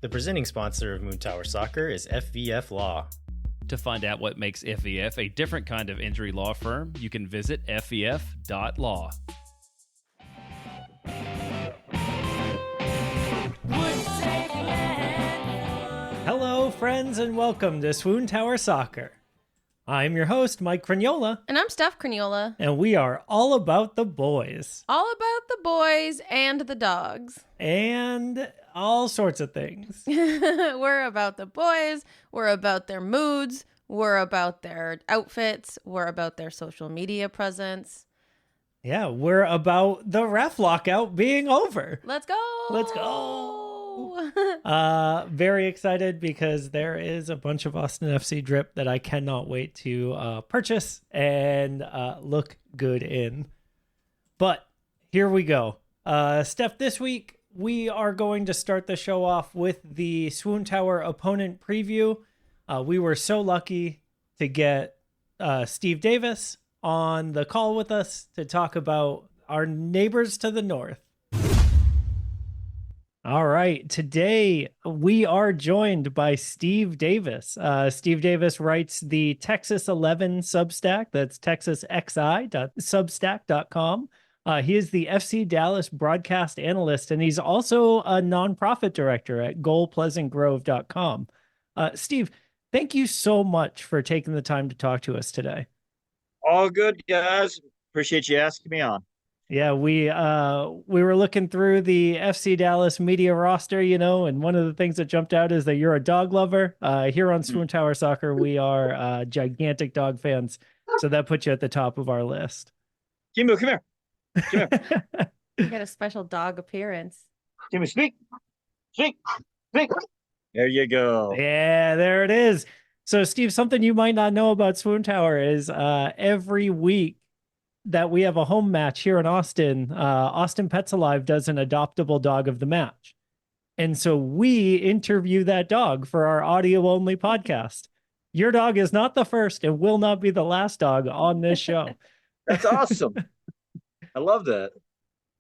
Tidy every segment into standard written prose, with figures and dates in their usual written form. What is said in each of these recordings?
The presenting sponsor of Moontower Soccer is FVF Law. To find out what makes FVF a different kind of injury law firm, you can visit fvf.law. Hello, friends, and welcome to Swoontower Soccer. I'm your host, Mike Cragnola. And I'm Steph Cragnola. And we are all about the boys. All about the boys and the dogs. And all sorts of things. We're about the boys. We're about their moods. We're about their outfits. We're about their social media presence. Yeah, we're about the ref lockout being over. Let's go. Let's go. Very excited because there is a bunch of Austin FC drip that I cannot wait to purchase and look good in. But here we go. Steph, this week we are going to start the show off with the Swoontower opponent preview. We were so lucky to get Steve Davis on the call with us to talk about our neighbors to the north. All right. Today, we are joined by Steve Davis. Steve Davis writes the Texas 11 Substack. That's texasxi.substack.com. He is the FC Dallas broadcast analyst, and he's also a nonprofit director at goalpleasantgrove.com. Steve, thank you so much for taking the time to talk to us today. All good, guys. Appreciate you asking me on. Yeah, we were looking through the FC Dallas media roster, and one of the things that jumped out is that you're a dog lover. Here on Swoontower Soccer, we are gigantic dog fans, so that puts you at the top of our list. Kimbo, come here. Come here. You got a special dog appearance. Kimbo, speak. Speak. Speak. There you go. Yeah, there it is. So, Steve, something you might not know about Swoontower is every week that we have a home match here in Austin, Austin Pets Alive does an adoptable dog of the match. And so we interview that dog for our audio-only podcast. Your dog is not the first and will not be the last dog on this show. That's awesome. I love that.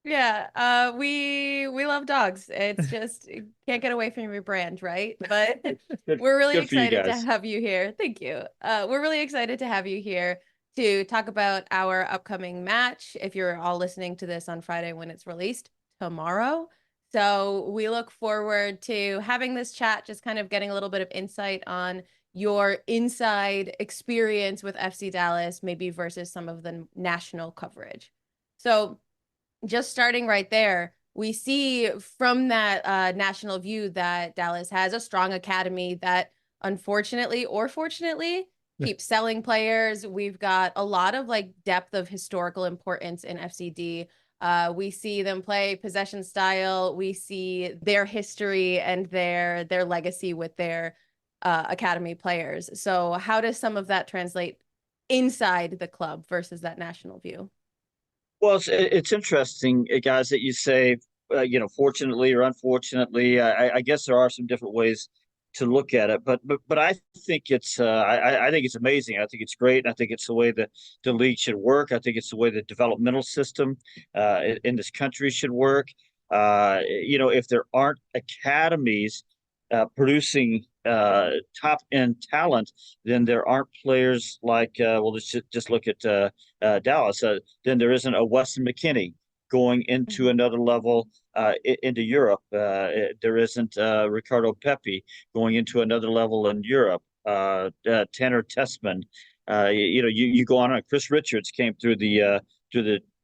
Yeah, we love dogs. It's just can't get away from your brand, right? But we're really excited to have you here. Thank you. We're really excited to have you here to talk about our upcoming match. If you're all listening to this on Friday when it's released tomorrow. So we look forward to having this chat, just kind of getting a little bit of insight on your inside experience with FC Dallas, maybe versus some of the national coverage. So just starting right there, we see from that national view that Dallas has a strong academy that unfortunately or fortunately keep selling players. We've got a lot of depth of historical importance in FCD. We see them play possession style. We see their history and their legacy with their academy players. So how does some of that translate inside the club versus that national view? Well, it's interesting, guys, that you say, fortunately or unfortunately. I guess there are some different ways to look at it, but I think it's I think it's amazing. I think it's great. And I think it's the way that the league should work. I think it's the way the developmental system in this country should work. If there aren't academies producing top end talent, then there aren't players like let's just look at Dallas. Then there isn't a Weston McKennie going into another level into Europe. There isn't Ricardo Pepi going into another level in Europe. Tanner Tessman. You go on. Chris Richards came through the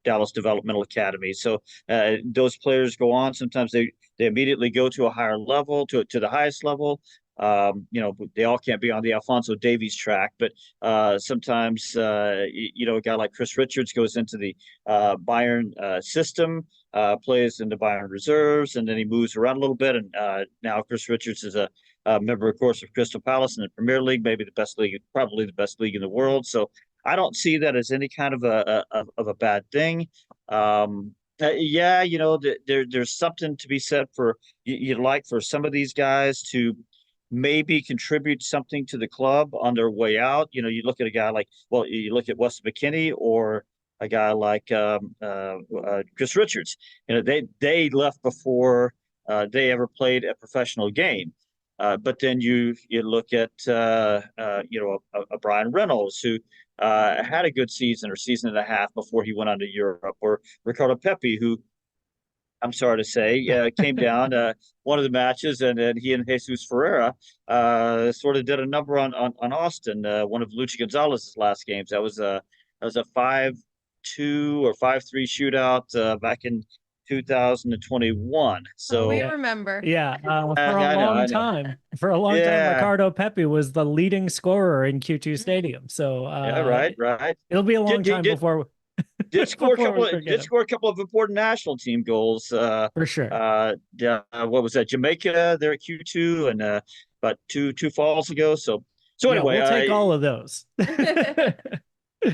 Dallas Developmental Academy. So those players go on. Sometimes they immediately go to a higher level, to the highest level. They all can't be on the Alphonso Davies track, but sometimes a guy like Chris Richards goes into the Bayern system, plays in the Bayern reserves, and then he moves around a little bit. And now Chris Richards is a member, of course, of Crystal Palace in the Premier League, maybe the best league, probably the best league in the world. So I don't see that as any kind of a bad thing. There's something to be said for you'd like for some of these guys to maybe contribute something to the club on their way out. You look at a guy you look at Weston McKennie or a guy like Chris Richards. They left before they ever played a professional game. But then you look at a Brian Reynolds who had a good season or season and a half before he went on to Europe, or Ricardo Pepi, who I'm sorry to say came down one of the matches, and he and Jesus Ferreira sort of did a number on Austin, one of Luchi Gonzalez's last games. That was a 5-2 or 5-3 shootout back in 2021. So we remember. Yeah, for I a know, long I know. time. For a long time, Yeah, Ricardo Pepi was the leading scorer in Q2 Stadium. So yeah, right. it'll be a long Did time did before did score a before we couple forget did him. score a couple of important national team goals. For sure. What was that? Jamaica, they're at Q2, and about two falls ago. So Yeah, anyway, we'll take all of those.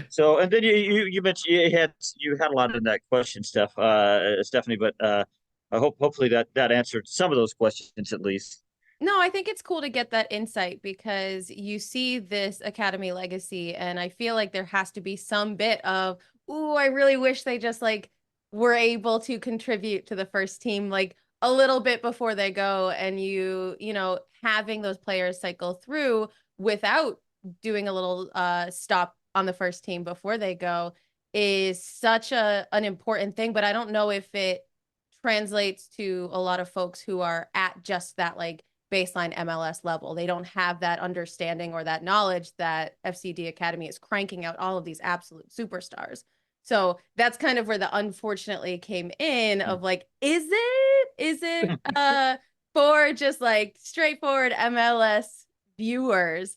so and then you mentioned you had a lot in that question, Stephanie, but hopefully that answered some of those questions at least. No, I think it's cool to get that insight because you see this academy legacy, and I feel like there has to be some bit of, ooh, I really wish they just like were able to contribute to the first team like a little bit before they go, and having those players cycle through without doing a little stop on the first team before they go is such an important thing. But I don't know if it translates to a lot of folks who are at just that like baseline MLS level. They don't have that understanding or that knowledge that FCD Academy is cranking out all of these absolute superstars. So that's kind of where the unfortunately came in of like, is it for just like straightforward MLS viewers?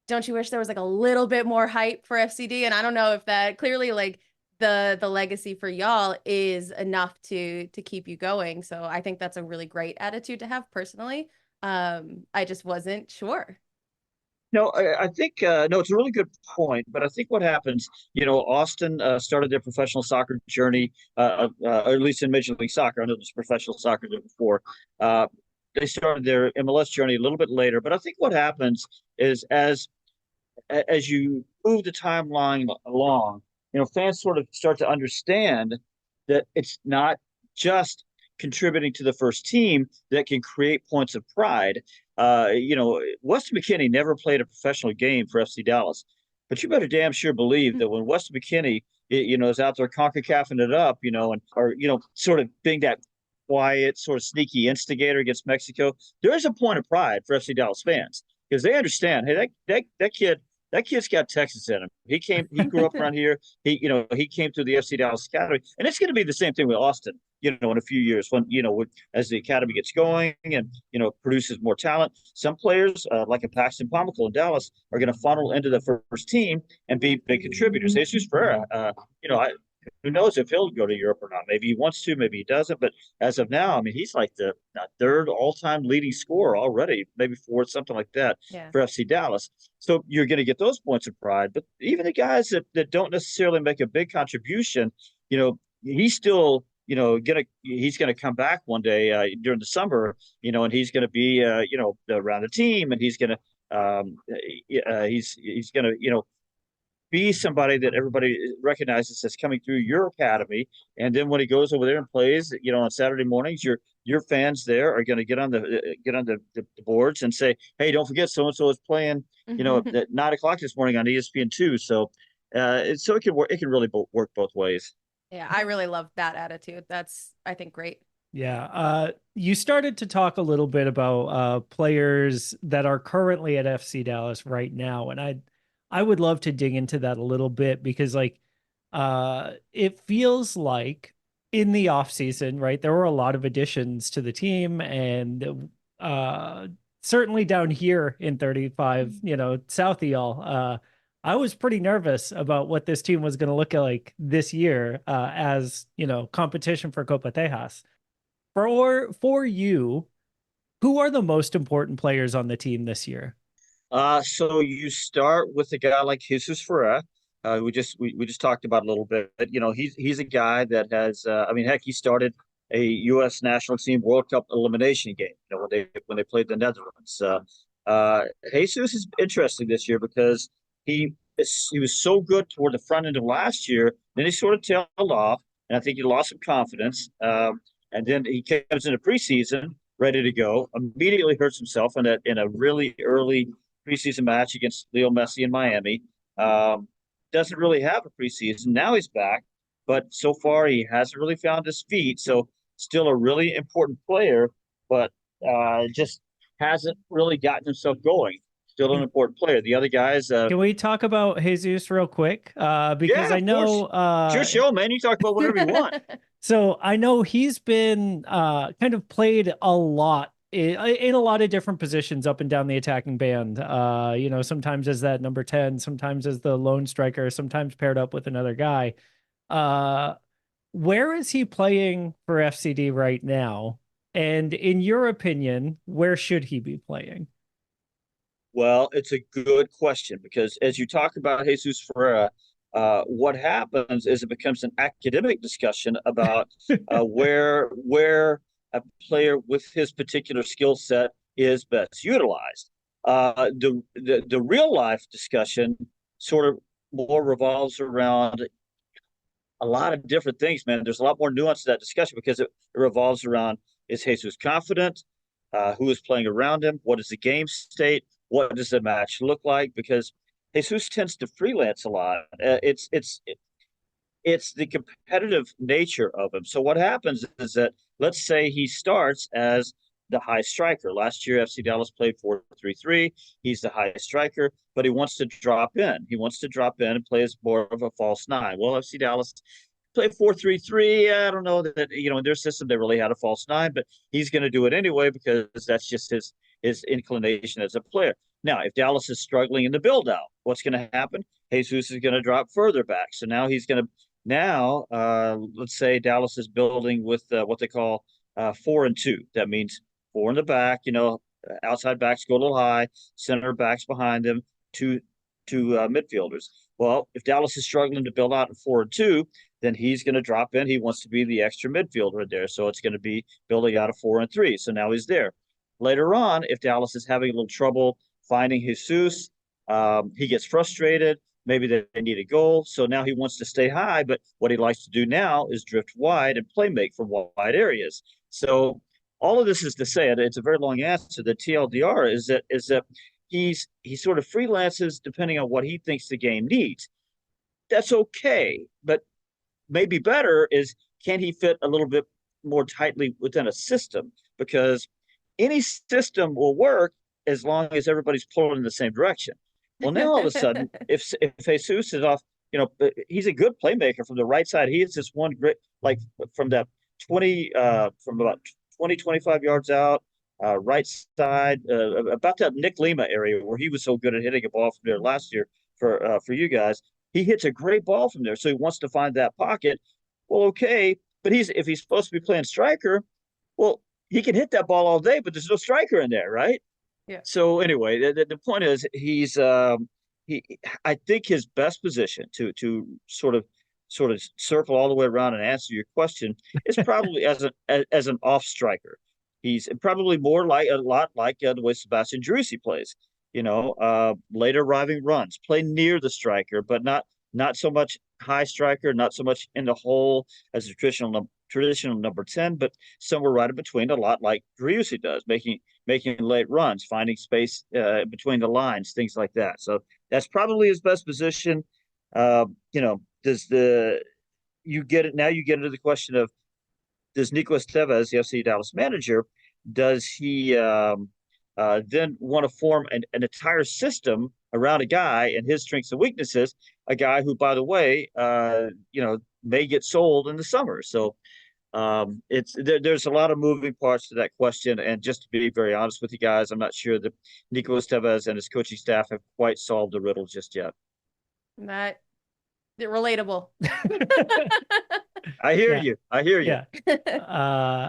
Don't you wish there was like a little bit more hype for FCD? And I don't know if that clearly like the legacy for y'all is enough to keep you going. So I think that's a really great attitude to have personally. I just wasn't sure. No, I think no, it's a really good point. But I think what happens, Austin started their professional soccer journey, or at least in Major League Soccer. I know there's professional soccer there before. They started their MLS journey a little bit later. But I think what happens is as you move the timeline along, fans sort of start to understand that it's not just contributing to the first team that can create points of pride. Weston McKennie never played a professional game for FC Dallas, but you better damn sure believe that when Weston McKennie, is out there CONCACAFing it up, or sort of being that quiet, sort of sneaky instigator against Mexico, there is a point of pride for FC Dallas fans because they understand, hey, that kid's got Texas in him. He grew up around here. He came through the FC Dallas Academy, and it's going to be the same thing with Austin. In a few years, when as the academy gets going and produces more talent, some players like a Paxton Pomykal in Dallas are going to funnel into the first team and be big contributors. Jesus Ferreira, who knows if he'll go to Europe or not? Maybe he wants to, maybe he doesn't. But as of now, I mean, he's like the third all-time leading scorer already, maybe fourth, something like that for FC Dallas. So you're going to get those points of pride. But even the guys that don't necessarily make a big contribution, he's still he's going to come back one day during the summer, and he's going to be around the team, and he's going to he's going to be somebody that everybody recognizes as coming through your academy. And then when he goes over there and plays, on Saturday mornings, your fans there are going to get on the boards and say, hey, don't forget so and so is playing, at 9:00 this morning on ESPN2. So it can really work both ways. Yeah, I really love that attitude. That's, I think, great. Yeah. You started to talk a little bit about players that are currently at FC Dallas right now. And I would love to dig into that a little bit because it feels like in the off season, right, there were a lot of additions to the team, and certainly down here in 35, south of y'all, I was pretty nervous about what this team was going to look like this year as, competition for Copa Tejas. For you, who are the most important players on the team this year? So you start with a guy like Jesus Ferreira. We just talked about a little bit. He's a guy that has. Heck, he started a U.S. national team World Cup elimination game. When they played the Netherlands. Jesus is interesting this year because he was so good toward the front end of last year. Then he sort of tailed off, and I think he lost some confidence. And then he comes into preseason ready to go, immediately hurts himself in a really early preseason match against Leo Messi in Miami. Doesn't really have a preseason. Now he's back, but so far he hasn't really found his feet. So still a really important player, but just hasn't really gotten himself going. Still an important player. The other guys. Can we talk about Jesus real quick? Because I know it's your show, man. You talk about whatever you want. So I know he's been kind of played a lot in a lot of different positions up and down the attacking band. Sometimes as that number 10, sometimes as the lone striker, sometimes paired up with another guy. Where is he playing for FCD right now? And in your opinion, where should he be playing? Well, it's a good question because as you talk about Jesus Ferreira, what happens is it becomes an academic discussion about where a player with his particular skill set is best utilized. The real life discussion sort of more revolves around a lot of different things, man. There's a lot more nuance to that discussion because it revolves around, is Jesus confident? Who is playing around him? What is the game state? What does the match look like? Because Jesus tends to freelance a lot. It's the competitive nature of him. So what happens is that, let's say he starts as the high striker. Last year, FC Dallas played 4-3-3. He's the high striker, but he wants to drop in. He wants to drop in and play as more of a false nine. Well, FC Dallas play 4-3-3. I don't know that, in their system, they really had a false nine, but he's going to do it anyway because that's just his inclination as a player. Now, if Dallas is struggling in the build out, what's going to happen? Jesus is going to drop further back. So now he's going to, let's say Dallas is building with what they call 4-2. That means 4 in the back, outside backs go a little high, center backs behind them, two midfielders. Well, if Dallas is struggling to build out in 4-2, then he's going to drop in. He wants to be the extra midfielder there. So it's going to be building out of 4-3. So now he's there. Later on, if Dallas is having a little trouble finding Jesus, he gets frustrated. Maybe they need a goal. So now he wants to stay high. But what he likes to do now is drift wide and play make from wide areas. So all of this is to say, it's a very long answer. The TLDR is that he sort of freelances depending on what he thinks the game needs. That's okay. But maybe better is, can he fit a little bit more tightly within a system? Because any system will work as long as everybody's pulling in the same direction. Well, now all of a sudden, if Jesus is off, he's a good playmaker from the right side. He is this one great, like from that 20, from about 20, 25 yards out, right side, about that Nick Lima area where he was so good at hitting a ball from there last year for you guys. He hits a great ball from there, so he wants to find that pocket. Well, okay, but if he's supposed to be playing striker, well, he can hit that ball all day, but there's no striker in there, right? Yeah. So anyway, the point is, I think his best position to sort of circle all the way around and answer your question is probably as an off striker. He's probably more like the way Sebastian Driussi plays. Later arriving runs, play near the striker, but not so much high striker, not so much in the hole as a traditional number 10, but somewhere right in between, a lot like Driussi does, making late runs, finding space between the lines, things like that. So that's probably his best position. You get into the question of, does Nico Estevez, the FC Dallas manager, does he then want to form an entire system around a guy and his strengths and weaknesses, a guy who, by the way, may get sold in the summer. So there's a lot of moving parts to that question. And just to be very honest with you guys, I'm not sure that Nico Estevez and his coaching staff have quite solved the riddle just yet. That relatable. I hear you. Yeah.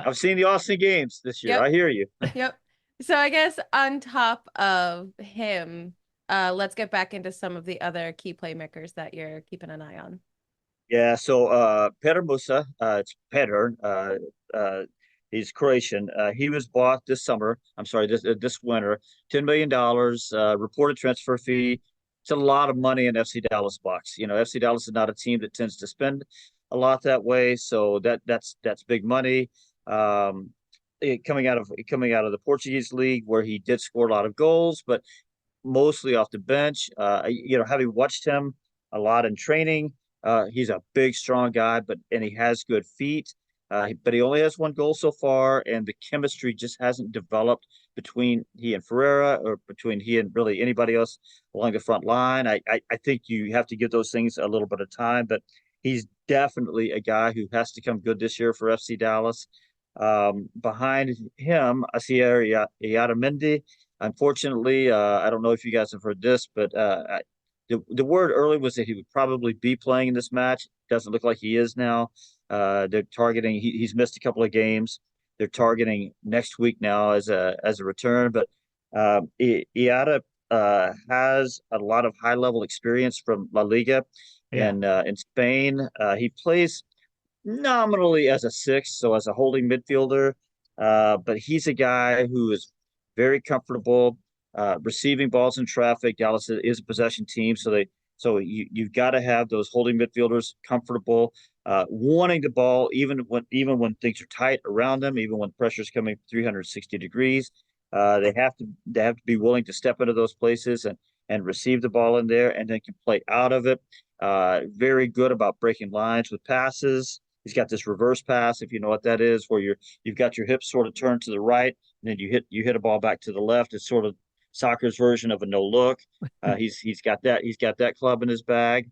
I've seen the Austin games this year. Yep. I hear you. Yep. So I guess on top of him, let's get back into some of the other key playmakers that you're keeping an eye on. Yeah, so Petar Musa, it's Petar. He's Croatian. He was bought this winter, $10 million, reported transfer fee. It's a lot of money in FC Dallas bucks. FC Dallas is not a team that tends to spend a lot that way, so that's big money. Um, coming out of the Portuguese league, where he did score a lot of goals, but mostly off the bench. Having watched him a lot in training, he's a big, strong guy, and he has good feet. But he only has one goal so far, and the chemistry just hasn't developed between he and Ferreira, or between he and really anybody else along the front line. I think you have to give those things a little bit of time, but he's definitely a guy who has to come good this year for FC Dallas. Behind him, Asier Iatamendi. Unfortunately, I don't know if you guys have heard this, but the word early was that he would probably be playing in this match. Doesn't look like he is now. They're targeting. He's missed a couple of games. They're targeting next week now as a return. But Iata has a lot of high level experience from La Liga in Spain. He plays nominally as a six, so as a holding midfielder. But he's a guy who is very comfortable receiving balls in traffic. Dallas is a possession team, so you've got to have those holding midfielders comfortable, wanting the ball even when things are tight around them, even when pressure's coming 360 degrees. They have to be willing to step into those places and receive the ball in there, and then can play out of it. Very good about breaking lines with passes. He's got this reverse pass, if you know what that is, where you've got your hips sort of turned to the right, and then you hit a ball back to the left. It's sort of soccer's version of a no look. He's got that club in his bag.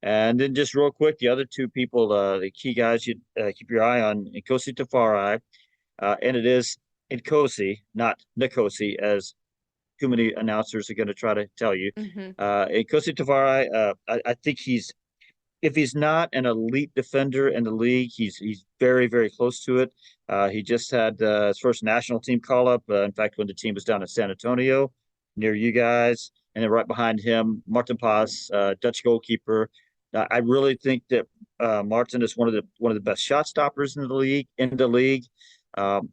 And then just real quick, the other two people, the key guys you keep your eye on, NKOSI TAFARI, and it is NKOSI, not NKOSI, as too many announcers are going to try to tell you. NKOSI TAFARI, I think if he's not an elite defender in the league, he's very, very close to it. He just had his first national team call up. In fact, when the team was down in San Antonio, near you guys, and then right behind him, Martin Paz, Dutch goalkeeper. I really think that Martin is one of the best shot stoppers in the league.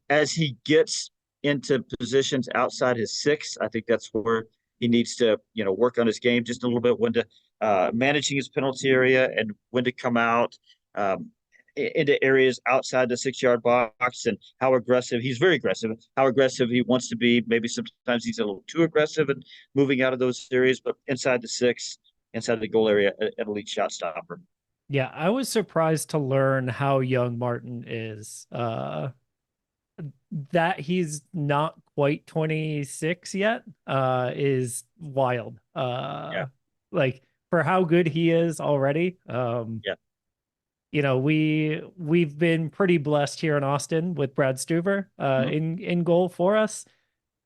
As he gets into positions outside his six, I think that's where he needs to work on his game just a little bit, when to managing his penalty area and when to come out into areas outside the 6-yard box, and how aggressive. He's very aggressive. How aggressive he wants to be. Maybe sometimes he's a little too aggressive and moving out of those areas, but inside the six, inside the goal area, an elite shot stopper. Yeah, I was surprised to learn how young Martin is. That he's not quite 26 yet is wild. Like, for how good he is already. We've been pretty blessed here in Austin with Brad Stuver in goal for us,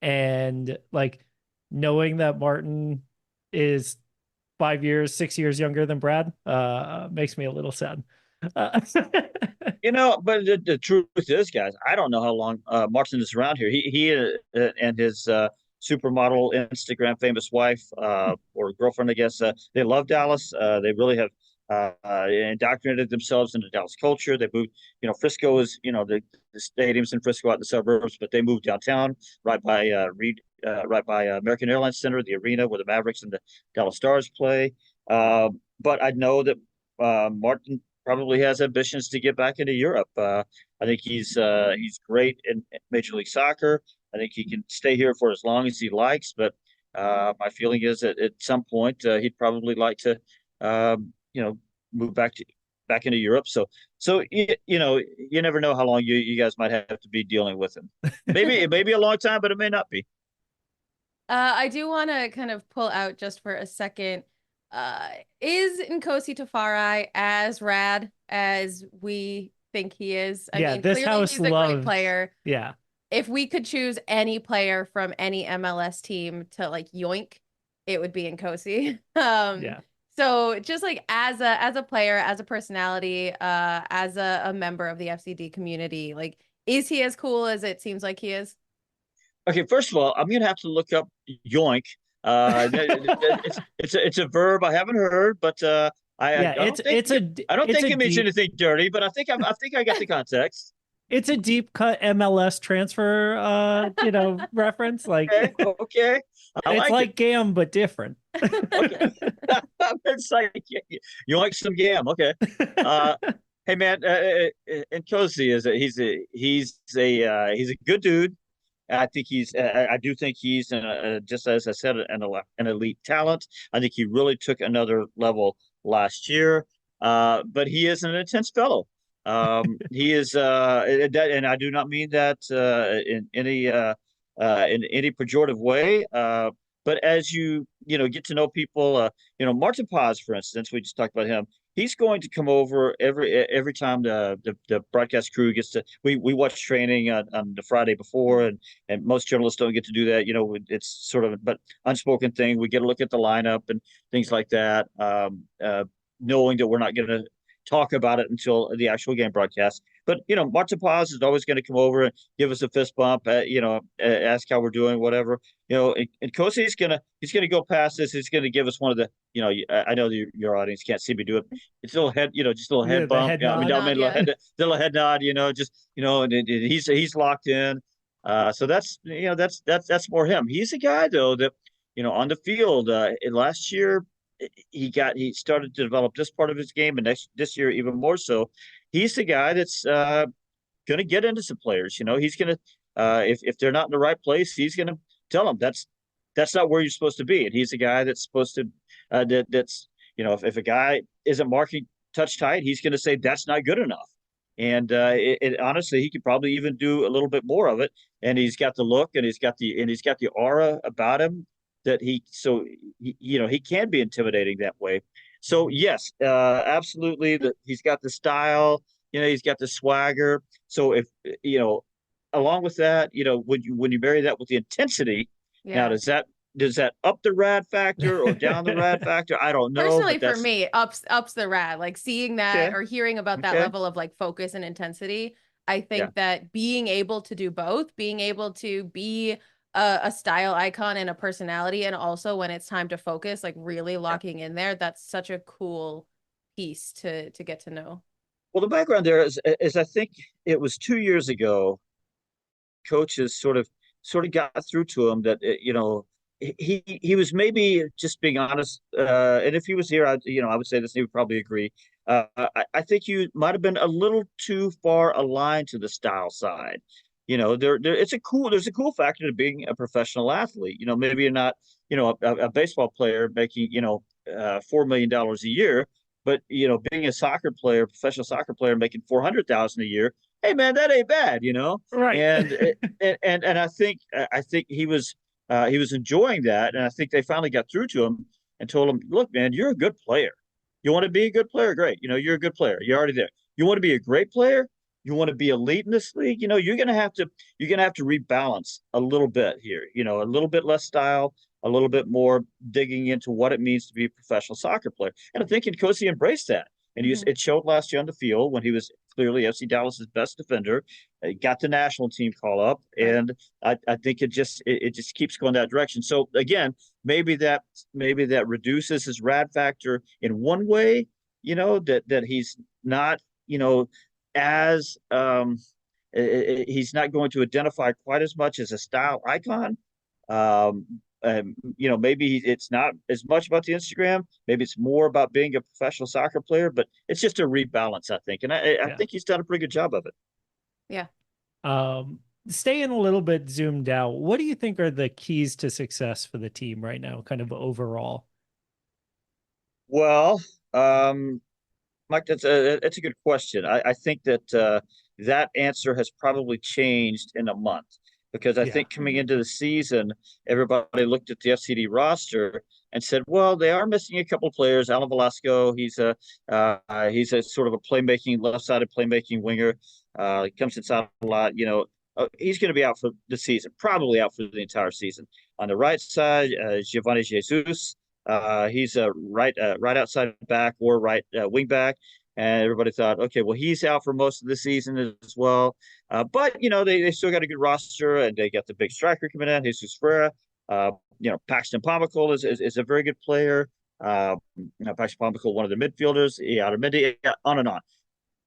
and like knowing that Martin is 6 years younger than Brad makes me a little sad. But the truth is, guys, I don't know how long Martin is around here. He and his supermodel Instagram famous wife or girlfriend, I guess, they love Dallas. They really have indoctrinated themselves into Dallas culture. They moved, Frisco is, the stadium's in Frisco out in the suburbs, but they moved downtown right by right by American Airlines Center, the arena where the Mavericks and the Dallas Stars play. But I know that Martin probably has ambitions to get back into Europe. I think he's great in Major League Soccer. I think he can stay here for as long as he likes. But my feeling is that at some point he'd probably like to, move back into Europe. So you never know how long you guys might have to be dealing with him. It may be a long time, but it may not be. I do want to kind of pull out just for a second. Is NKOSI TAFARI as rad as we think he is? I mean, this house he's a great player. Yeah. If we could choose any player from any MLS team to like yoink, it would be NKOSI. So just like as a player, as a personality, as a member of the FCD community, like, is he as cool as it seems like he is? Okay, first of all, I'm gonna have to look up yoink. It's a verb I haven't heard, but I don't think it means anything dirty, but I think I got the context. It's a deep cut MLS transfer, reference. Like, okay. It's like Gam, but different. Okay. It's like you like some Gam, okay. Hey man, NKOSI he's a good dude. I think I do think he's just as I said an elite talent. I think he really took another level last year. But he is an intense fellow. He is, and I do not mean that in any pejorative way. But as get to know people, Martin Paz, for instance, we just talked about him. He's going to come over every time the broadcast crew gets to. We watch training on the Friday before, and most journalists don't get to do that. It's sort of but unspoken thing. We get a look at the lineup and things like that, knowing that we're not going to talk about it until the actual game broadcast. But Martin Paz is always going to come over and give us a fist bump, ask how we're doing, whatever. And Kosi he's gonna go past this. He's gonna give us one of the, I know your audience can't see me do it. It's a little head, just a little head bump. Head nod. Little head nod. And he's locked in. So that's more him. He's a guy though that on the field. Last year, he started to develop this part of his game, and this year even more so. He's the guy that's going to get into some players. He's going to if they're not in the right place, he's going to tell them that's not where you're supposed to be. And he's the guy that's supposed to that's if a guy isn't marking touch tight, he's going to say that's not good enough. And honestly, he could probably even do a little bit more of it. And he's got the look, and he's got the aura about him that he can be intimidating that way. So yes, absolutely. He's got the style, he's got the swagger. So if along with that, when you marry that with the intensity, now does that up the rad factor or down the rad factor? I don't know. Personally, for me, ups the rad. Like seeing that or hearing about that level of like focus and intensity. I think that being able to do both, being able to be a style icon and a personality, and also when it's time to focus, like really locking in there, that's such a cool piece to get to know. Well, the background there is I think it was 2 years ago, coaches sort of got through to him that he was maybe just being honest, and if he was here, I would say this, and he would probably agree. I think you might have been a little too far aligned to the style side. There's a cool factor to being a professional athlete. Maybe you're not, a baseball player making, $4 million a year, but being a professional soccer player making 400,000 a year. Hey man, that ain't bad, Right. And I think he was enjoying that, and I think they finally got through to him and told him, look, man, you're a good player. You want to be a good player, great. You're a good player. You're already there. You want to be a great player. You want to be elite in this league. You're gonna have to rebalance a little bit here. A little bit less style, a little bit more digging into what it means to be a professional soccer player. And I think NKOSI embraced that. And it showed last year on the field when he was clearly FC Dallas's best defender. He got the national team call up, and I think it just keeps going that direction. So again, maybe that reduces his rad factor in one way. That he's not as he's not going to identify quite as much as a style icon. Maybe it's not as much about the Instagram. Maybe it's more about being a professional soccer player, but it's just a rebalance, I think. And I think he's done a pretty good job of it. Yeah. Staying a little bit zoomed out, what do you think are the keys to success for the team right now, kind of overall? Well, Mike, that's a good question. I think that that answer has probably changed in a month, because I think coming into the season, everybody looked at the FCD roster and said, well, they are missing a couple of players. Alan Velasco, he's a sort of a left-sided playmaking winger. He comes inside a lot. He's going to be out for the season, probably out for the entire season. On the right side, Giovanni Jesus. He's a right outside back or right wing back. And everybody thought, okay, well, he's out for most of the season as well. But, they still got a good roster, and they got the big striker coming in, Jesus Ferreira. Paxton Pomykal is a very good player. Paxton Pomykal, one of the midfielders, on and on.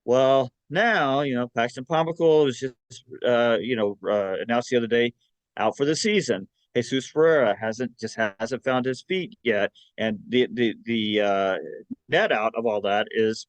Well, now, Paxton Pomykal is just, announced the other day out for the season. Jesus Ferreira hasn't found his feet yet. And the net out of all that is,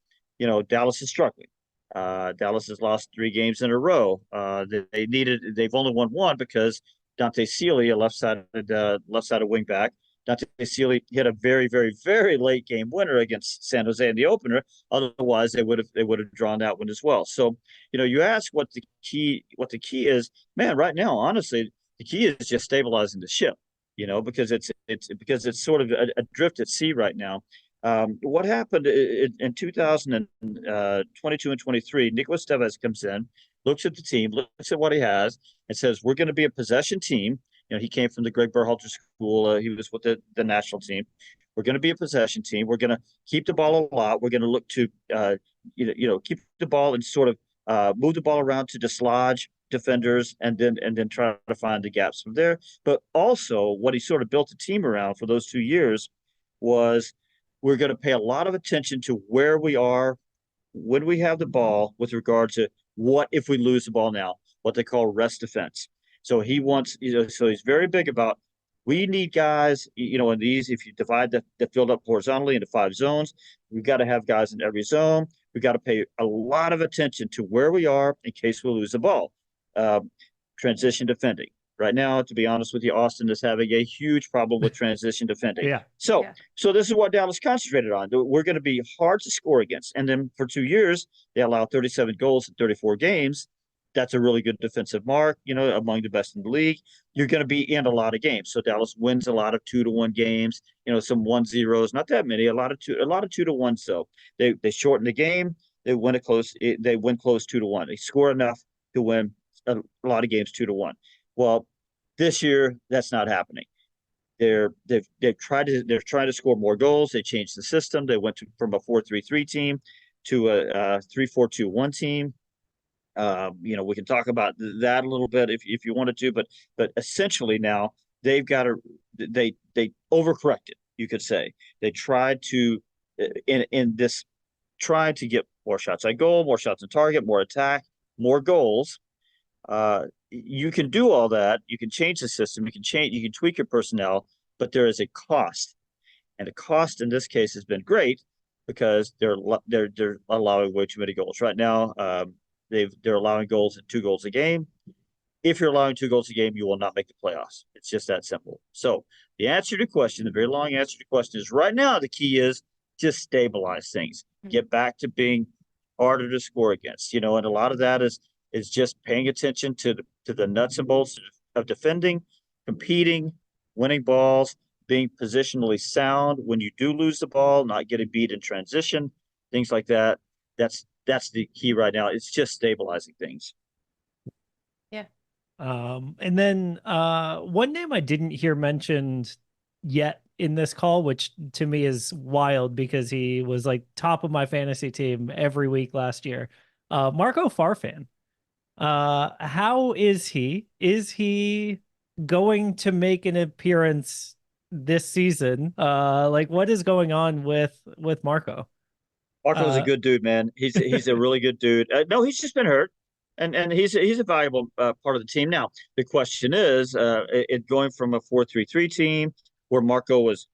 Dallas is struggling. Dallas has lost 3 games in a row. They've only won one because Dante Sealy, a left-sided wingback. Dante Sealy hit a very, very, very late game winner against San Jose in the opener. Otherwise, they would have drawn that one as well. So, you ask what the key is, man. Right now, honestly, the key is just stabilizing the ship. Because it's sort of adrift at sea right now. What happened in 2022 and 23? Nicolas Tevez comes in, looks at the team, looks at what he has, and says, "We're going to be a possession team." He came from the Greg Berhalter school. He was with the national team. We're going to be a possession team. We're going to keep the ball a lot. We're going to look to, keep the ball and sort of move the ball around to dislodge defenders and then try to find the gaps from there. But also, what he sort of built the team around for those 2 years was we're going to pay a lot of attention to where we are when we have the ball with regard to what if we lose the ball now, what they call rest defense. So he wants, so he's very big about we need guys, in these, if you divide the field up horizontally into 5 zones, we've got to have guys in every zone. We've got to pay a lot of attention to where we are in case we lose the ball. Transition defending. Right now, to be honest with you, Austin is having a huge problem with transition defending. Yeah. So this is what Dallas concentrated on. We're going to be hard to score against. And then for 2 years, they allowed 37 goals in 34 games. That's a really good defensive mark, among the best in the league. You're going to be in a lot of games. So Dallas wins a lot of 2-1 games, some 1-0s, not that many, a lot of 2-1s. So they shorten the game. They win close 2-1. They score enough to win a lot of games 2-1. Well, this year that's not happening. They're trying to score more goals. They changed the system. They went from a 4-3-3 team to a 3-4-2-1 team. We can talk about that a little bit if you wanted to, but essentially now they've got they overcorrected. You could say they tried to try to get more shots on goal, more shots on target, more attack, more goals. You can do all that. You can change the system. You can tweak your personnel, but there is a cost, and the cost in this case has been great because they're allowing way too many goals right now. They're allowing 2 goals a game. If you're allowing 2 goals a game, you will not make the playoffs. It's just that simple. So the answer to the question, the very long answer to the question is right now the key is just stabilize things. Get back to being harder to score against. And a lot of that is just paying attention to the nuts and bolts of defending, competing, winning balls, being positionally sound when you do lose the ball, not getting beat in transition, things like that. That's the key right now. It's just stabilizing things. Yeah. And then one name I didn't hear mentioned yet in this call, which to me is wild because he was like top of my fantasy team every week last year. Marco Farfan. How is he? Is he going to make an appearance this season? What is going on with Marco? Marco's a good dude, man. He's a really good dude. No, he's just been hurt, and he's a valuable part of the team. Now the question is, it going from a 4-3-3 team where Marco was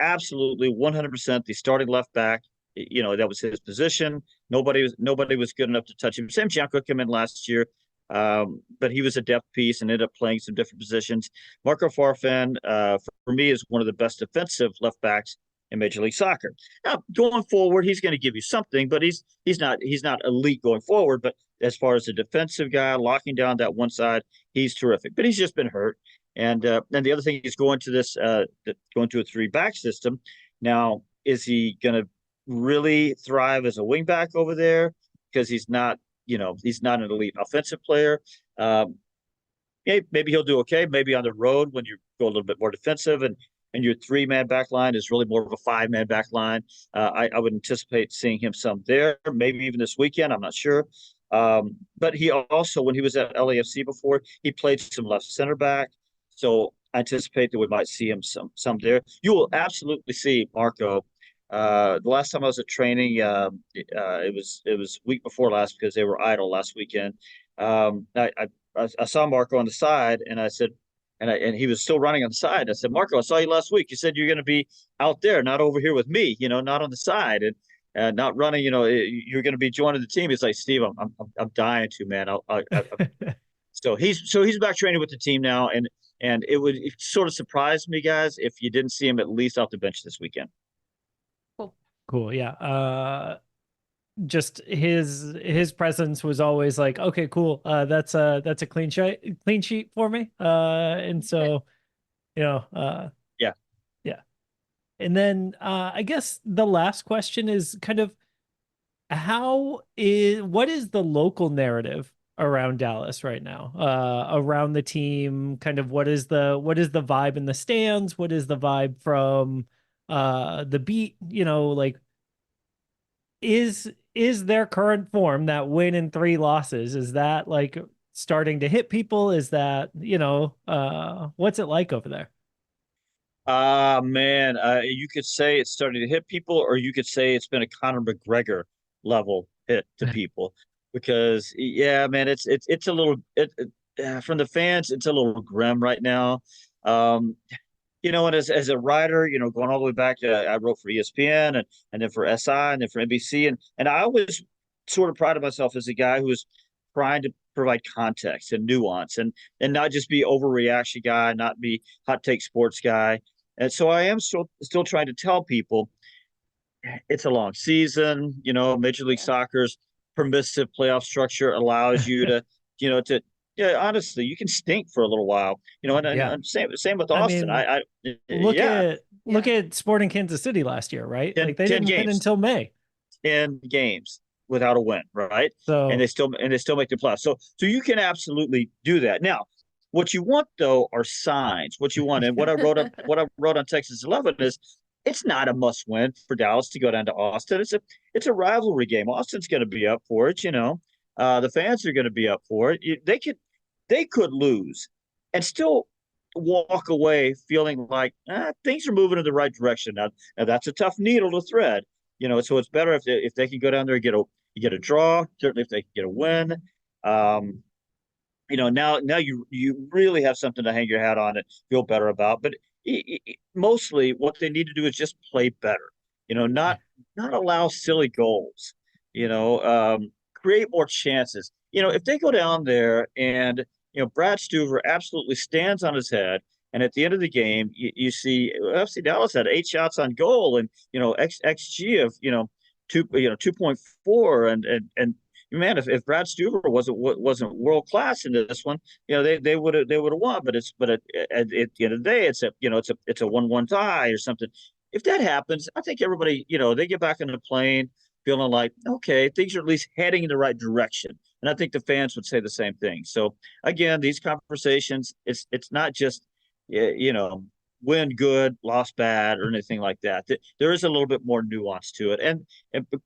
absolutely 100% the starting left back. That was his position. Nobody was good enough to touch him. Sam Janko came in last year, but he was a depth piece and ended up playing some different positions. Marco Farfan, for me, is one of the best defensive left backs in Major League Soccer. Now, going forward, he's going to give you something, but he's not elite going forward. But as far as a defensive guy, locking down that one side, he's terrific. But he's just been hurt. And the other thing is going to a 3-back system. Now, is he going to really thrive as a wing back over there? Because he's not an elite offensive player. Maybe he'll do okay. Maybe on the road when you go a little bit more defensive and your 3-man back line is really more of a 5-man back line. I would anticipate seeing him some there, maybe even this weekend. I'm not sure. But he also, when he was at LAFC before, he played some left center back. So I anticipate that we might see him some there. You will absolutely see Marco. The last time I was at training, it was week before last because they were idle last weekend. I saw Marco on the side, and I said, and he was still running on the side. I said, Marco, I saw you last week. You said you're going to be out there, not over here with me, not on the side. not running. You're going to be joining the team. He's like, Steve, I'm dying to, man. So he's back training with the team now, and it sort of surprised me, guys, if you didn't see him at least off the bench this weekend. Cool. Yeah. Just his presence was always like, okay, cool. That's a clean sheet for me. And so, yeah. And then I guess the last question is kind of what is the local narrative around Dallas right now? Around the team, kind of what is the vibe in the stands? What is the vibe from the beat? Like is their current form, that win and 3 losses, is that like starting to hit people? Is that, what's it like over there? Man, you could say it's starting to hit people, or you could say it's been a Conor McGregor level hit to people, because yeah, man, it's a little from the fans, it's a little grim right now. And as a writer, going all the way back, I wrote for ESPN and then for SI and then for NBC, and I always sort of prided myself as a guy who was trying to provide context and nuance and not just be overreaction guy, not be hot take sports guy. And so I am still trying to tell people it's a long season. Major League Soccer's permissive playoff structure allows you to, yeah, honestly, you can stink for a little while, and same with Austin. I mean, look at Sporting Kansas City last year, right? Like they didn't win until May. 10 games without a win, right? So and they still make the playoffs. So you can absolutely do that. Now, what you want though are signs. What you want, and what I wrote on Texas 11 is it's not a must win for Dallas to go down to Austin. It's a rivalry game. Austin's going to be up for it, the fans are going to be up for it. They could lose and still walk away feeling like things are moving in the right direction. Now that's a tough needle to thread, So it's better if they can go down there and get a draw. Certainly, if they can get a win. Now you really have something to hang your hat on and feel better about. But mostly, what they need to do is just play better. Not allow silly goals. Create more chances. If they go down there and Brad Stuver absolutely stands on his head, and at the end of the game, you see FC Dallas had 8 shots on goal, and XG of 2.4, and man, if Brad Stuver wasn't world class in this one, they would have won. But at the end of the day, it's a 1-1 tie or something. If that happens, I think everybody they get back on the plane feeling like, okay, things are at least heading in the right direction. And I think the fans would say the same thing. So again, these conversations, it's not just, win good, lost bad, or anything like that. There is a little bit more nuance to it. And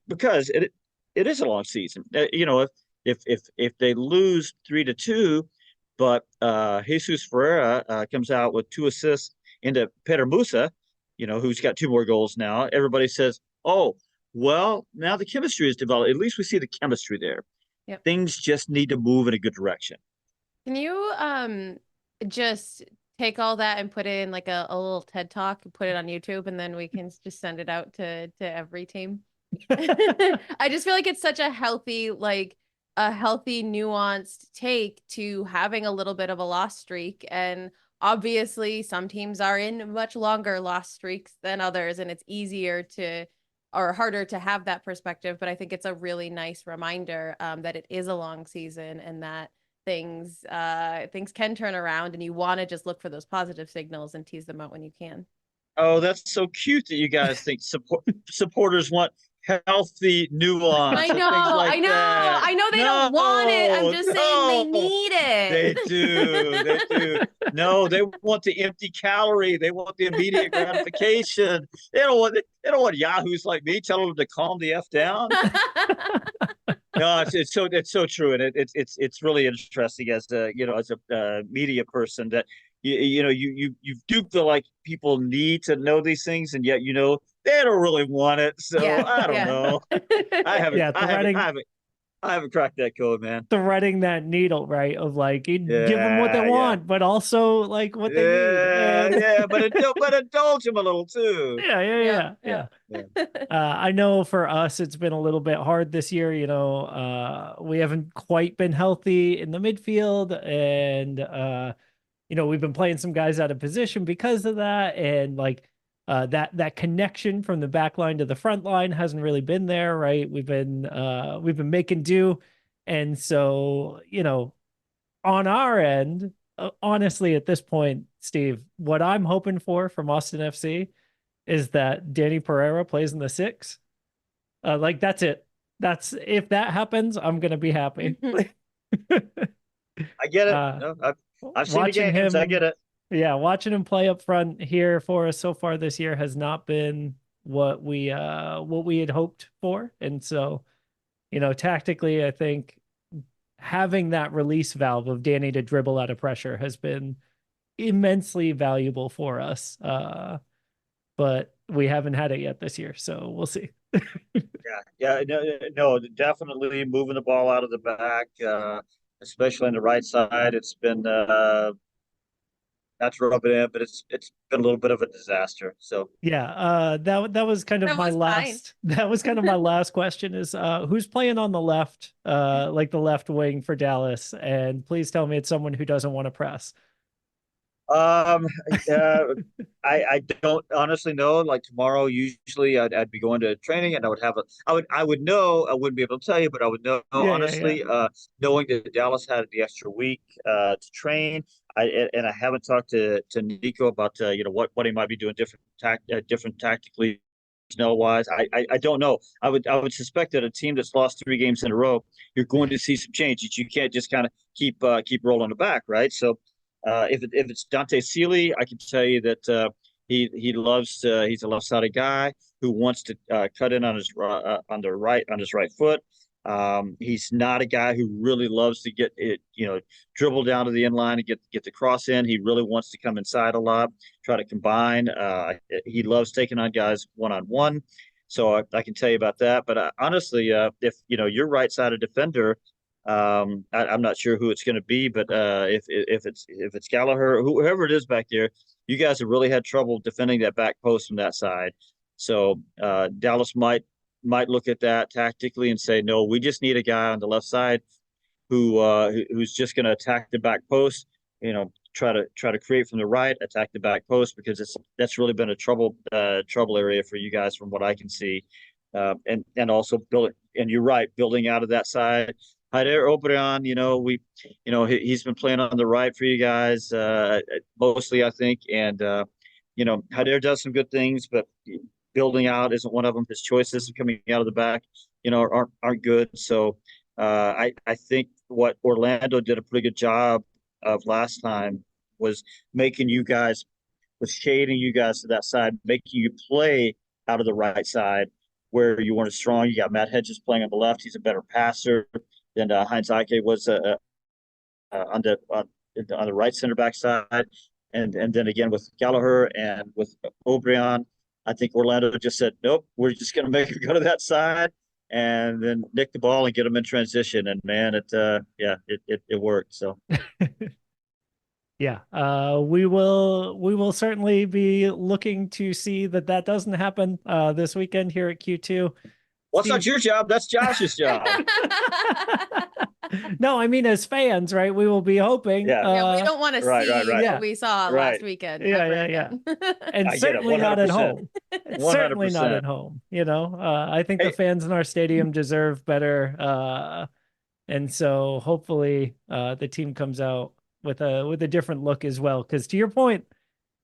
because it is a long season, if they lose 3-2, but Jesus Ferreira comes out with 2 assists into Peter Musa, who's got 2 more goals now, everybody says, oh, well, now the chemistry is developed. At least we see the chemistry there. Yep. Things just need to move in a good direction. Can you just take all that and put it in like a little TED Talk and put it on YouTube, and then we can just send it out to every team? I just feel like it's such a healthy, nuanced take to having a little bit of a loss streak. And obviously some teams are in much longer loss streaks than others, and it's easier or harder to have that perspective. But I think it's a really nice reminder that it is a long season, and that things can turn around, and you want to just look for those positive signals and tease them out when you can. Oh, that's so cute that you guys think supporters want healthy nuance. I know they don't want it. I'm just saying they need it. They do. No, they want the empty calorie. They want the immediate gratification. They don't want yahoos like me telling them to calm the F down. No, it's so true, and it's really interesting as a media person that you do feel like people need to know these things, and yet they don't really want it. So I don't know. I I haven't cracked that code, man. threading that needle, right? Of like, you give them what they Yeah. want, but also like what they need. Yeah, And yeah, but indulge them a little too. yeah. Yeah. I know for us, it's been a little bit hard this year. We haven't quite been healthy in the midfield, and we've been playing some guys out of position because of that, and like that connection from the back line to the front line hasn't really been there, right? We've been making do, and so on our end, honestly, at this point, Steve, what I'm hoping for from Austin FC is that Danny Pereira plays in the six. Like that's it. That's if that happens, I'm gonna be happy. I get it. uh, No, I've seen the watching games. I get him, it. yeah, watching him play up front here for us so far this year has not been what we had hoped for, and so tactically, I think having that release valve of Danny to dribble out of pressure has been immensely valuable for us. But we haven't had it yet this year, so we'll see. Yeah, no, definitely moving the ball out of the back, especially on the right side. It's been not to rub it in, but it's been a little bit of a disaster. So Yeah, that was kind of That my was fine. last question is who's playing on the left, like the left wing for Dallas, and please tell me it's someone who doesn't want to press. Um, uh, I don't honestly know. Like tomorrow, usually I'd be going to training, and I would know. I wouldn't be able to tell you, but I would know Yeah. honestly. Knowing that Dallas had the extra week to train, and I haven't talked to Nico about what he might be doing different tactically. Personnel wise, I don't know. I would suspect that a team that's lost 3 games in a row, you're going to see some changes. You can't just kind of keep rolling the back, right? So if it's Dante Sealy, I can tell you that he loves. He's a left-sided guy who wants to cut in on his right foot. He's not a guy who really loves to get it, dribble down to the end line and get the cross in. He really wants to come inside a lot, try to combine. He loves taking on guys one-on-one. So I can tell you about that. But honestly, if your right-sided defender, I'm not sure who it's going to be, but if it's Gallagher, whoever it is back there, you guys have really had trouble defending that back post from that side. So Dallas might look at that tactically and say, no, we just need a guy on the left side who's just going to attack the back post. Try to create from the right, attack the back post because that's really been a trouble area for you guys from what I can see. And also build it. And you're right, building out of that side. Hyder Obrian, he's been playing on the right for you guys mostly, I think, and Hyder does some good things, but building out isn't one of them. His choices coming out of the back, aren't good. So I think what Orlando did a pretty good job of last time was shading you guys to that side, making you play out of the right side where you weren't as strong. You got Matt Hedges playing on the left. He's a better passer than Heinz Ike was on the right center back side. And then again with Gallagher and with O'Brien, I think Orlando just said, nope, we're just going to make him go to that side and then nick the ball and get him in transition. And man, it worked. So. Yeah, we will certainly be looking to see that doesn't happen this weekend here at Q2. Well, it's not your job. That's Josh's job. No, I mean, as fans, right? We will be hoping. Yeah, we don't want to see right. what we saw last weekend. Yeah. And certainly not at home. 100%. Certainly not at home. I think the fans in our stadium deserve better. And so hopefully the team comes out with a different look as well. Because to your point,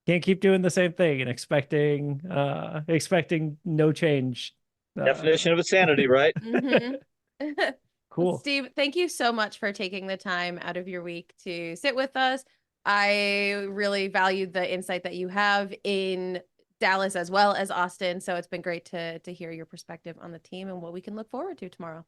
can't keep doing the same thing and expecting no change. Definition of insanity, right? Cool. Steve, thank you so much for taking the time out of your week to sit with us. I really valued the insight that you have in Dallas as well as Austin. So it's been great to hear your perspective on the team and what we can look forward to tomorrow.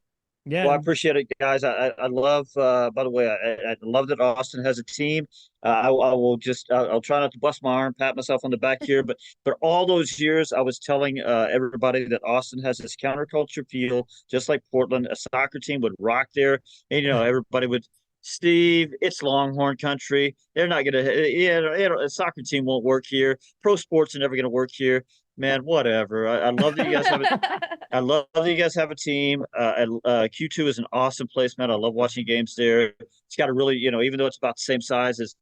Yeah. Well, I appreciate it, guys. I love. By the way, I love that Austin has a team. I will just. I'll try not to bust my arm, pat myself on the back here, but all those years, I was telling everybody that Austin has this counterculture feel, just like Portland. A soccer team would rock there, and everybody would. Steve, it's Longhorn country. They're not gonna. A soccer team won't work here. Pro sports are never gonna work here. Man, whatever. I love that you guys have it. I love that you guys have a team. Q2 is an awesome place, man. I love watching games there. It's got a really, even though it's about the same size as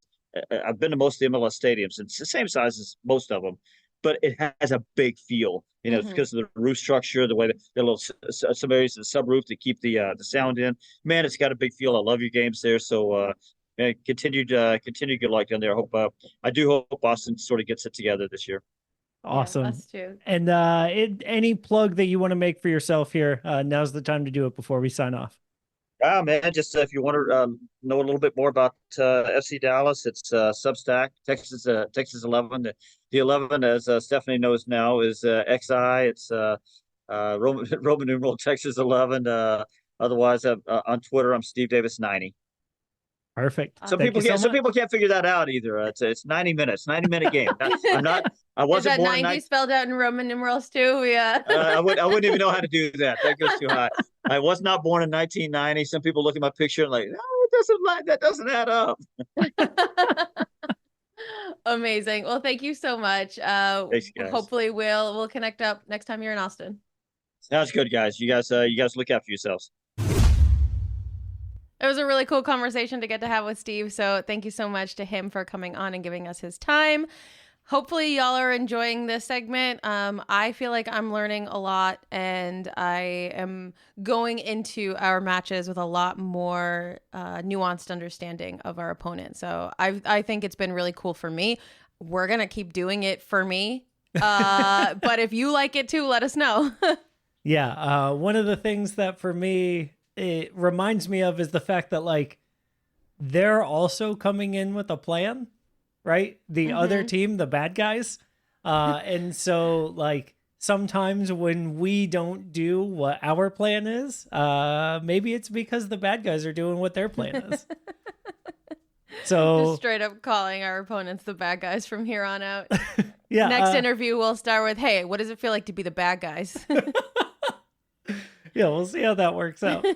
I've been to most of the MLS stadiums, it's the same size as most of them, but it has a big feel. It's because of the roof structure, the way the little some areas of the subroof to keep the sound in. Man, it's got a big feel. I love your games there. So man, continue good luck down there. I do hope Boston sort of gets it together this year. Awesome. Yeah, us too. And any plug that you want to make for yourself here, now's the time to do it before we sign off. Man, just if you want to know a little bit more about FC Dallas, it's Substack, Texas 11. The 11, as Stephanie knows now, is XI. It's Roman numeral Texas 11. Otherwise, on Twitter, I'm Steve Davis 90. Perfect. Some people can't figure that out either. It's 90 minutes, 90-minute game. I wasn't Is that born 90 spelled out in Roman numerals too? Yeah. I wouldn't even know how to do that. That goes too high. I was not born in 1990. Some people look at my picture and like, no, that doesn't add up. Amazing. Well, thank you so much. Thanks, guys. Hopefully we'll connect up next time you're in Austin. Sounds good, guys. You guys look after yourselves. It was a really cool conversation to get to have with Steve. So thank you so much to him for coming on and giving us his time. Hopefully y'all are enjoying this segment. I feel like I'm learning a lot, and I am going into our matches with a lot more nuanced understanding of our opponent. So I think it's been really cool for me. We're going to keep doing it for me. But if you like it too, let us know. Yeah. One of the things that for me, it reminds me of is the fact that like they're also coming in with a plan, right? The other team, the bad guys. And so like sometimes when we don't do what our plan is, maybe it's because the bad guys are doing what their plan is. So just straight up calling our opponents the bad guys from here on out. Yeah. Next interview, we'll start with, hey, what does it feel like to be the bad guys? Yeah, we'll see how that works out.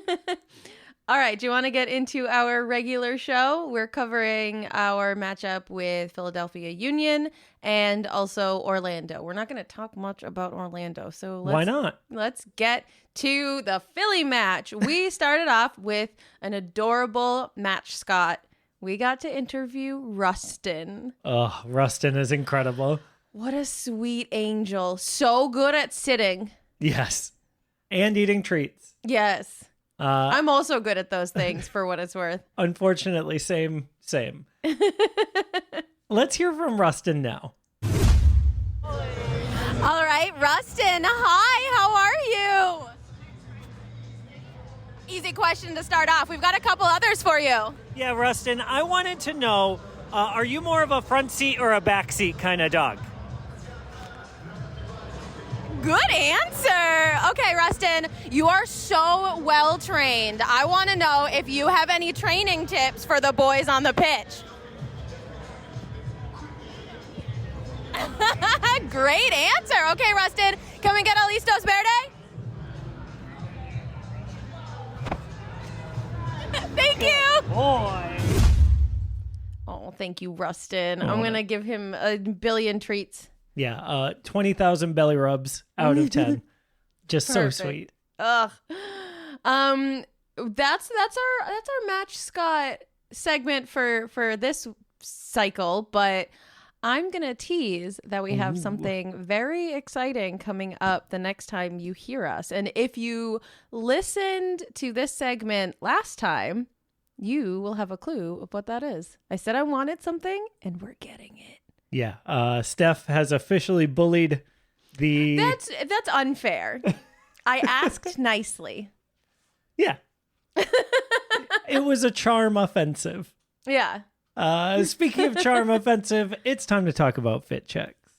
All right. Do you want to get into our regular show? We're covering our matchup with Philadelphia Union and also Orlando. We're not going to talk much about Orlando. So why not? Let's get to the Philly match. We started off with an adorable match, Scott. We got to interview Rustin. Oh, Rustin is incredible. What a sweet angel. So good at sitting. Yes. And eating treats. Yes. I'm also good at those things for what it's worth. Unfortunately, same. Let's hear from Rustin now. All right, Rustin. Hi, how are you? Easy question to start off. We've got a couple others for you. Yeah, Rustin, I wanted to know, are you more of a front seat or a back seat kind of dog? Good answer. Okay, Rustin, you are so well trained. I want to know if you have any training tips for the boys on the pitch. Great answer. Okay, Rustin, can we get a listos verde? Thank you. Boy. Oh, thank you, Rustin. I'm going to give him a billion treats. Yeah, 20,000 belly rubs out of 10. Just Perfect. so sweet. Ugh. That's our match, Scott, segment for this cycle, but I'm going to tease that we have something very exciting coming up the next time you hear us. And if you listened to this segment last time, you will have a clue of what that is. I said I wanted something, and we're getting it. Yeah, Steph has officially bullied the... That's unfair. I asked nicely. Yeah. It was a charm offensive. Yeah. Speaking of charm offensive, it's time to talk about fit checks.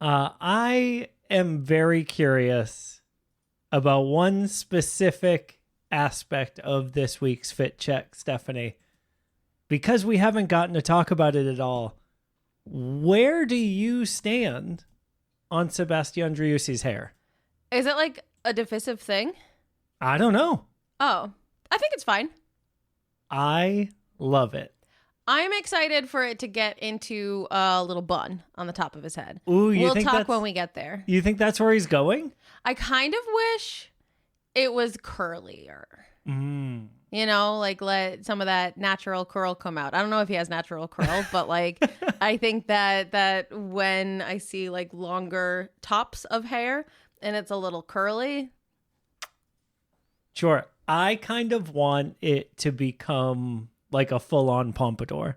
I am very curious about one specific aspect of this week's Fit Check, Stephanie. Because we haven't gotten to talk about it at all, where do you stand on Sebastian Driussi's hair? Is it like a divisive thing? I don't know. Oh, I think it's fine. I love it. I'm excited for it to get into a little bun on the top of his head. Ooh, we'll talk when we get there. You think that's where he's going? I kind of wish it was curlier. You know, like let some of that natural curl come out. I don't know if he has natural curl, but like I think that when I see like longer tops of hair and it's a little curly. Sure. I kind of want it to become like a full-on pompadour.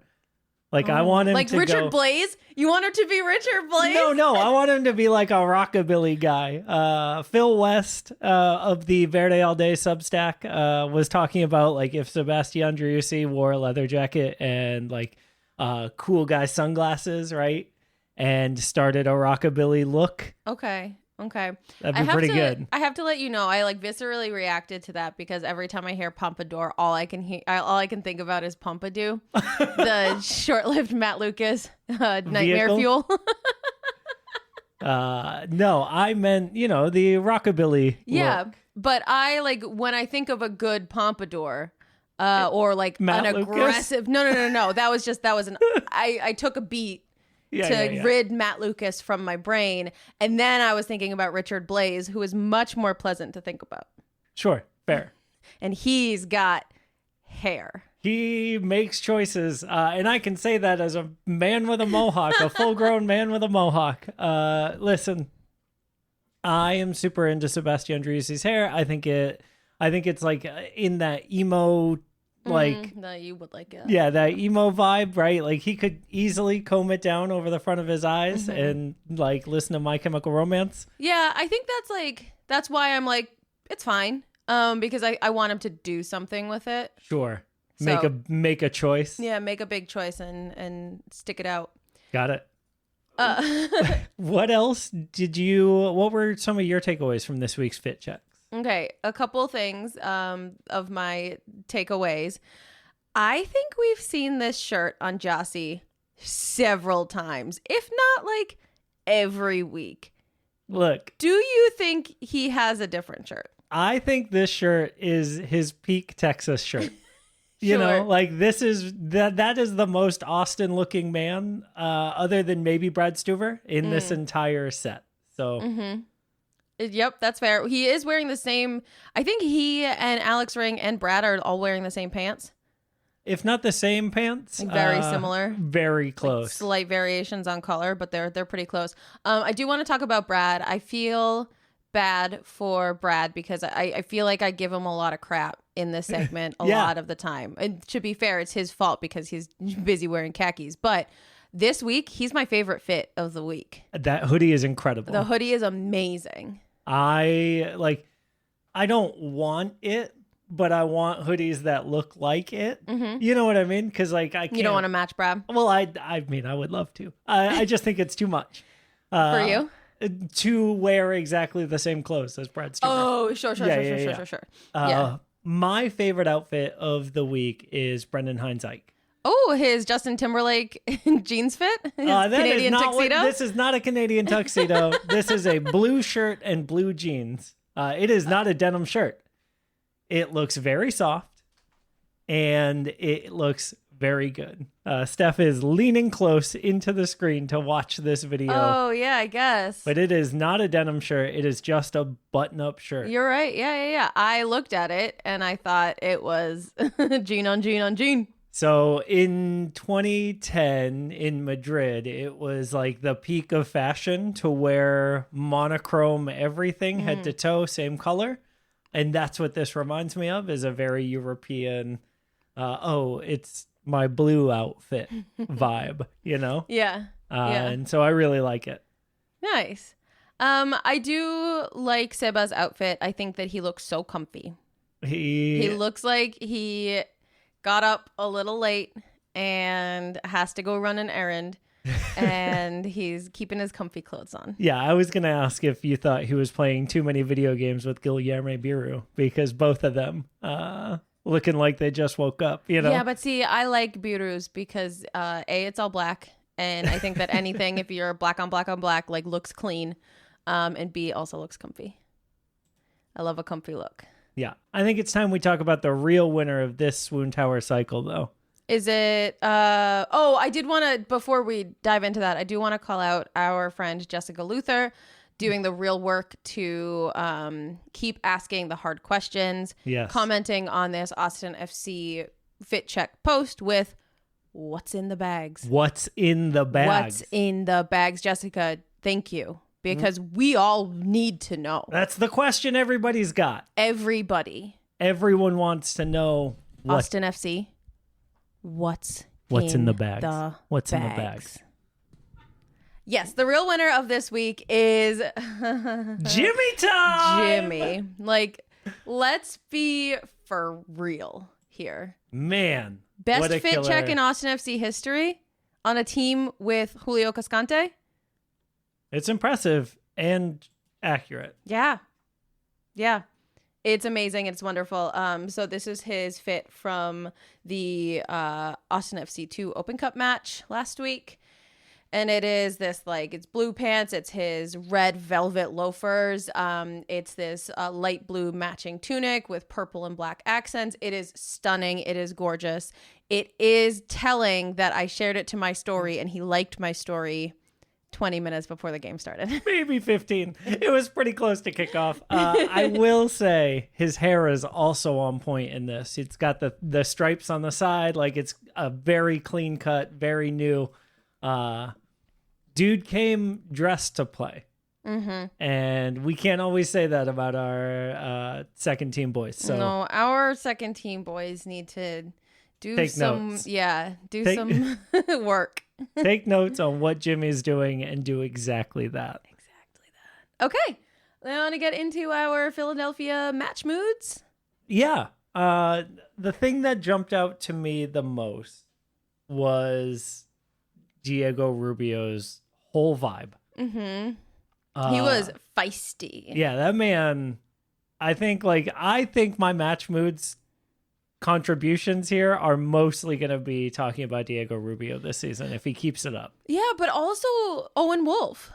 Like I want him like to Richard go... Blaise? You want her to be Richard Blaise? No. I want him to be like a rockabilly guy. Phil West of the Verde All Day Substack was talking about like if Sebastian Driussi wore a leather jacket and like cool guy sunglasses, right? And started a rockabilly look. Okay. That'd be pretty good. I have to let you know, I like viscerally reacted to that because every time I hear Pompadour, all I can think about is Pompadour, the short-lived Matt Lucas nightmare Vehicle? fuel. No, I meant, the rockabilly look. But I like when I think of a good Pompadour, or like Matt an Lucas? aggressive. No. That was an. I took a beat. Rid Matt Lucas from my brain. And then I was thinking about Richard Blaise, who is much more pleasant to think about. Sure, fair. And he's got hair. He makes choices. And I can say that as a man with a mohawk, a full-grown man with a mohawk. Listen, I am super into Sebastian Driussi's hair. I think it's like in that emo like no, you would like it. Yeah, that emo vibe, right? Like he could easily comb it down over the front of his eyes and like listen to My Chemical Romance. Yeah, I think that's why I'm like, it's fine. Because I want him to do something with it. Sure. So, make a choice. Yeah, make a big choice and stick it out. Got it. What were some of your takeaways from this week's Fit Checks? Okay, a couple things of my takeaways. I think we've seen this shirt on Jossie several times, if not like every week. Look. Do you think he has a different shirt? I think this shirt is his peak Texas shirt. You know, like that is the most Austin looking man, other than maybe Brad Stuver in this entire set. So Yep, that's fair. He is wearing the same. I think he and Alex Ring and Brad are all wearing the same pants. If not the same pants, like very similar, very close. Like slight variations on color, but they're pretty close. I do want to talk about Brad. I feel bad for Brad because I feel like I give him a lot of crap in this segment a lot of the time. And to be fair, it's his fault because he's busy wearing khakis. But this week, he's my favorite fit of the week. That hoodie is incredible. The hoodie is amazing. I don't want it, but I want hoodies that look like it. You know what I mean? Because like I can't. You don't want to match Brad? Well, I mean, I would love to. I just think it's too much. For you? To wear exactly the same clothes as Brad Stuver. Oh, sure. Yeah. My favorite outfit of the week is Brendan Hines Ike. Oh, his Justin Timberlake jeans fit? His Canadian tuxedo? This is not a Canadian tuxedo. This is a blue shirt and blue jeans. It is not a denim shirt. It looks very soft, and it looks very good. Steph is leaning close into the screen to watch this video. Oh, yeah, I guess. But it is not a denim shirt. It is just a button-up shirt. You're right. Yeah. I looked at it, and I thought it was jean on jean on jean. So in 2010 in Madrid, it was like the peak of fashion to wear monochrome everything, head to toe, same color. And that's what this reminds me of, is a very European, it's my blue outfit vibe, you know? Yeah. And so I really like it. Nice. I do like Seba's outfit. I think that he looks so comfy. He looks like he got up a little late and has to go run an errand. and he's keeping his comfy clothes on. Yeah, I was going to ask if you thought he was playing too many video games with Guilherme Biru, because both of them looking like they just woke up, you know? Yeah, but see, I like Biru's because A, it's all black, and I think that anything, if you're black on black on black, like looks clean, and B, also looks comfy. I love a comfy look. Yeah, I think it's time we talk about the real winner of this Swoontower cycle, though. Is it I did want to, before we dive into that, I do want to call out our friend Jessica Luther doing the real work to keep asking the hard questions. Yes. Commenting on this Austin FC fit check post with what's in the bags. What's in the bags? What's in the bags, Jessica? Thank you, because we all need to know. That's the question everybody's got. Everybody. Everyone wants to know Austin FC. What's in the bags? What's in the bags? Yes, the real winner of this week is Jimmy time. Jimmy. Like, let's be for real here. Man. Best fit check in Austin FC history on a team with Julio Cascante. It's impressive and accurate. Yeah. Yeah. It's amazing. It's wonderful. So this is his fit from the Austin FC 2 Open Cup match last week. And it is this, like, it's blue pants. It's his red velvet loafers. It's this light blue matching tunic with purple and black accents. It is stunning. It is gorgeous. It is telling that I shared it to my story and he liked my story 20 minutes before the game started. Maybe 15. It was pretty close to kickoff. I will say his hair is also on point in this. It's got the stripes on the side. Like, it's a very clean cut, very new. Dude came dressed to play. Mm-hmm. And we can't always say that about our second team boys. So no, our second team boys need to do take some notes. Some work. Take notes on what Jimmy's doing and do exactly that. Okay. I want to get into our Philadelphia match moods. Yeah. The thing that jumped out to me the most was Diego Rubio's whole vibe. Mm-hmm. He was feisty. Yeah, that man, I think my match moods contributions here are mostly going to be talking about Diego Rubio this season if he keeps it up. Yeah, but also Owen Wolf.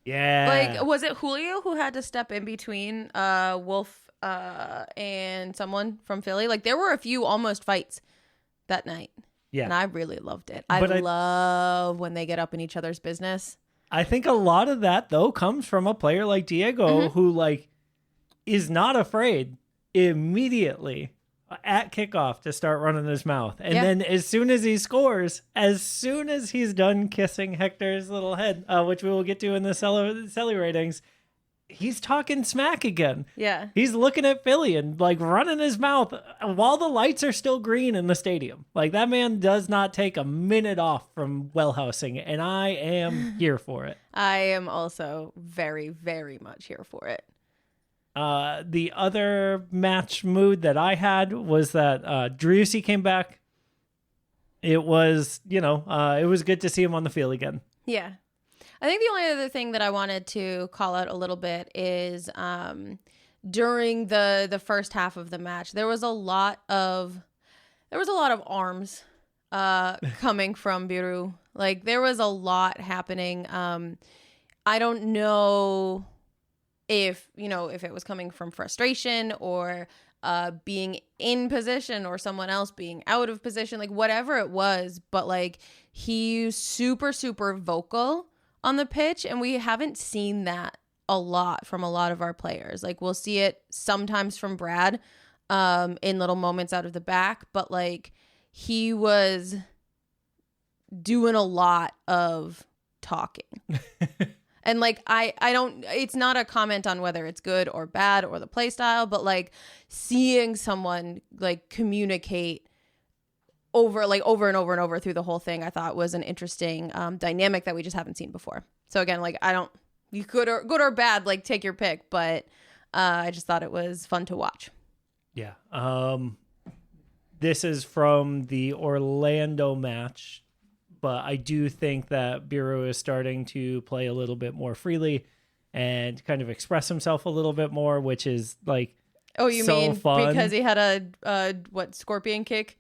Yeah. Like, was it Julio who had to step in between Wolf and someone from Philly? Like, there were a few almost fights that night. Yeah. And I really loved it. I love when they get up in each other's business. I think a lot of that, though, comes from a player like Diego who, like, is not afraid immediately at kickoff to start running his mouth. And then as soon as he scores, as soon as he's done kissing Hector's little head, which we will get to in the Selly ratings, he's talking smack again. Yeah. He's looking at Philly and, like, running his mouth while the lights are still green in the stadium. Like, that man does not take a minute off from wellhousing, and I am here for it. I am also very, very much here for it. The other match mood that I had was that Driussi came back. It was, it was good to see him on the field again. Yeah. I think the only other thing that I wanted to call out a little bit is during the first half of the match, there was a lot of arms coming from Biru. Like, there was a lot happening. I don't know if it was coming from frustration or being in position or someone else being out of position, like whatever it was, but like he's super, super vocal on the pitch, and we haven't seen that a lot from a lot of our players. Like, we'll see it sometimes from Brad in little moments out of the back, but like he was doing a lot of talking. And like I don't, it's not a comment on whether it's good or bad or the play style, but like seeing someone like communicate over and over and over through the whole thing, I thought was an interesting dynamic that we just haven't seen before. So again, like you good or bad, like take your pick, but I just thought it was fun to watch. Yeah. This is from the Orlando match. But I do think that Biru is starting to play a little bit more freely and kind of express himself a little bit more, which is like, oh, you so mean fun. Because he had a scorpion kick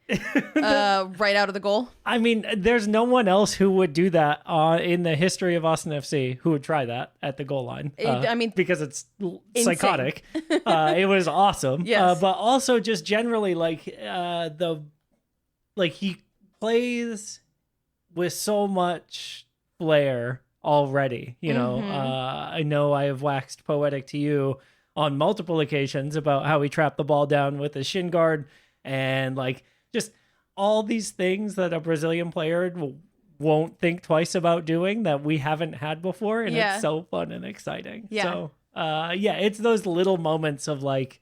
right out of the goal? I mean, there's no one else who would do that in the history of Austin FC who would try that at the goal line. I mean, because it's psychotic. It was awesome. Yes. But also just generally he plays with so much flair already. You know, I know I have waxed poetic to you on multiple occasions about how he trapped the ball down with his shin guard and like just all these things that a Brazilian player won't think twice about doing that we haven't had before. And it's so fun and exciting. Yeah. So, it's those little moments of like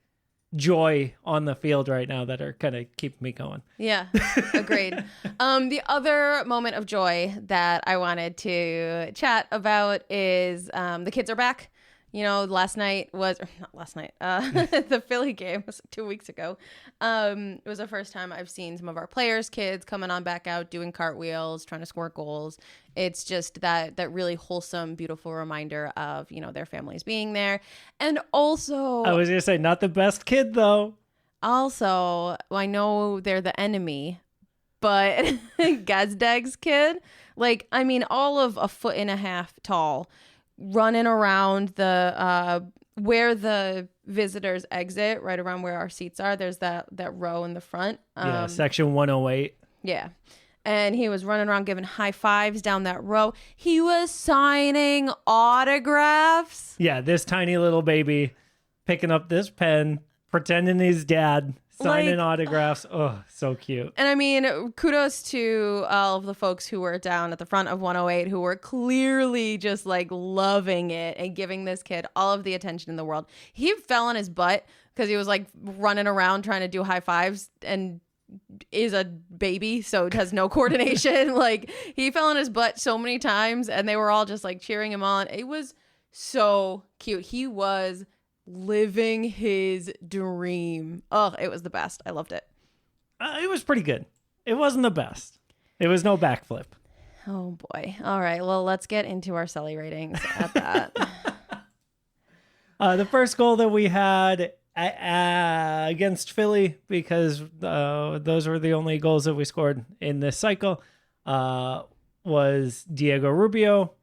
joy on the field right now that are kind of keeping me going. Yeah, agreed. The other moment of joy that I wanted to chat about is the kids are back. You know, the Philly game was 2 weeks ago. It was the first time I've seen some of our players' kids coming on back out, doing cartwheels, trying to score goals. It's just that really wholesome, beautiful reminder of, you know, their families being there. And also, I was going to say, not the best kid, though. Also, I know they're the enemy, but Gazdag's kid, like, I mean, all of 1.5 feet tall, running around the where the visitors exit, right around where our seats are. There's that row in the front. Section 108. Yeah. And he was running around giving high fives down that row. He was signing autographs. Yeah, this tiny little baby picking up this pen, pretending he's dad, signing autographs. Oh, so cute. And I mean, kudos to all of the folks who were down at the front of 108 who were clearly just like loving it and giving this kid all of the attention in the world. He fell on his butt because he was like running around trying to do high fives and is a baby, so it has no coordination. Like, he fell on his butt so many times and they were all just like cheering him on. It was so cute. He was living his dream. Oh, it was the best. I loved it. It was pretty good. It wasn't the best. It was no backflip. Oh boy. All right. Well, let's get into our Sully ratings at that. The first goal that we had against Philly, because those were the only goals that we scored in this cycle, was Diego Rubio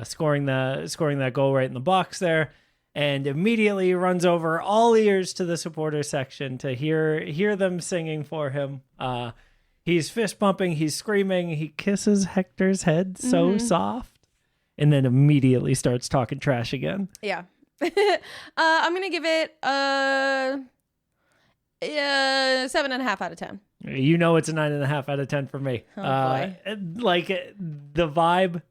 scoring that goal right in the box there. And immediately runs over all ears to the supporter section to hear them singing for him. He's fist pumping, he's screaming, he kisses Hector's head so soft, and then immediately starts talking trash again. Yeah. I'm gonna give it 7.5 out of 10. You know it's a 9.5 out of 10 for me. Oh, boy. Like the vibe.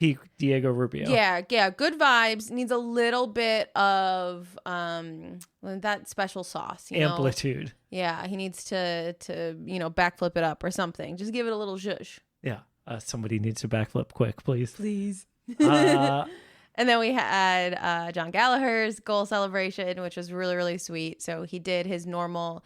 Peak Diego Rubio. Yeah, good vibes. Needs a little bit of that special sauce, amplitude. Know? Yeah, he needs to backflip it up or something. Just give it a little zhuzh. Yeah, somebody needs to backflip quick, please. And then we had John Gallagher's goal celebration, which was really, really sweet. So he did his normal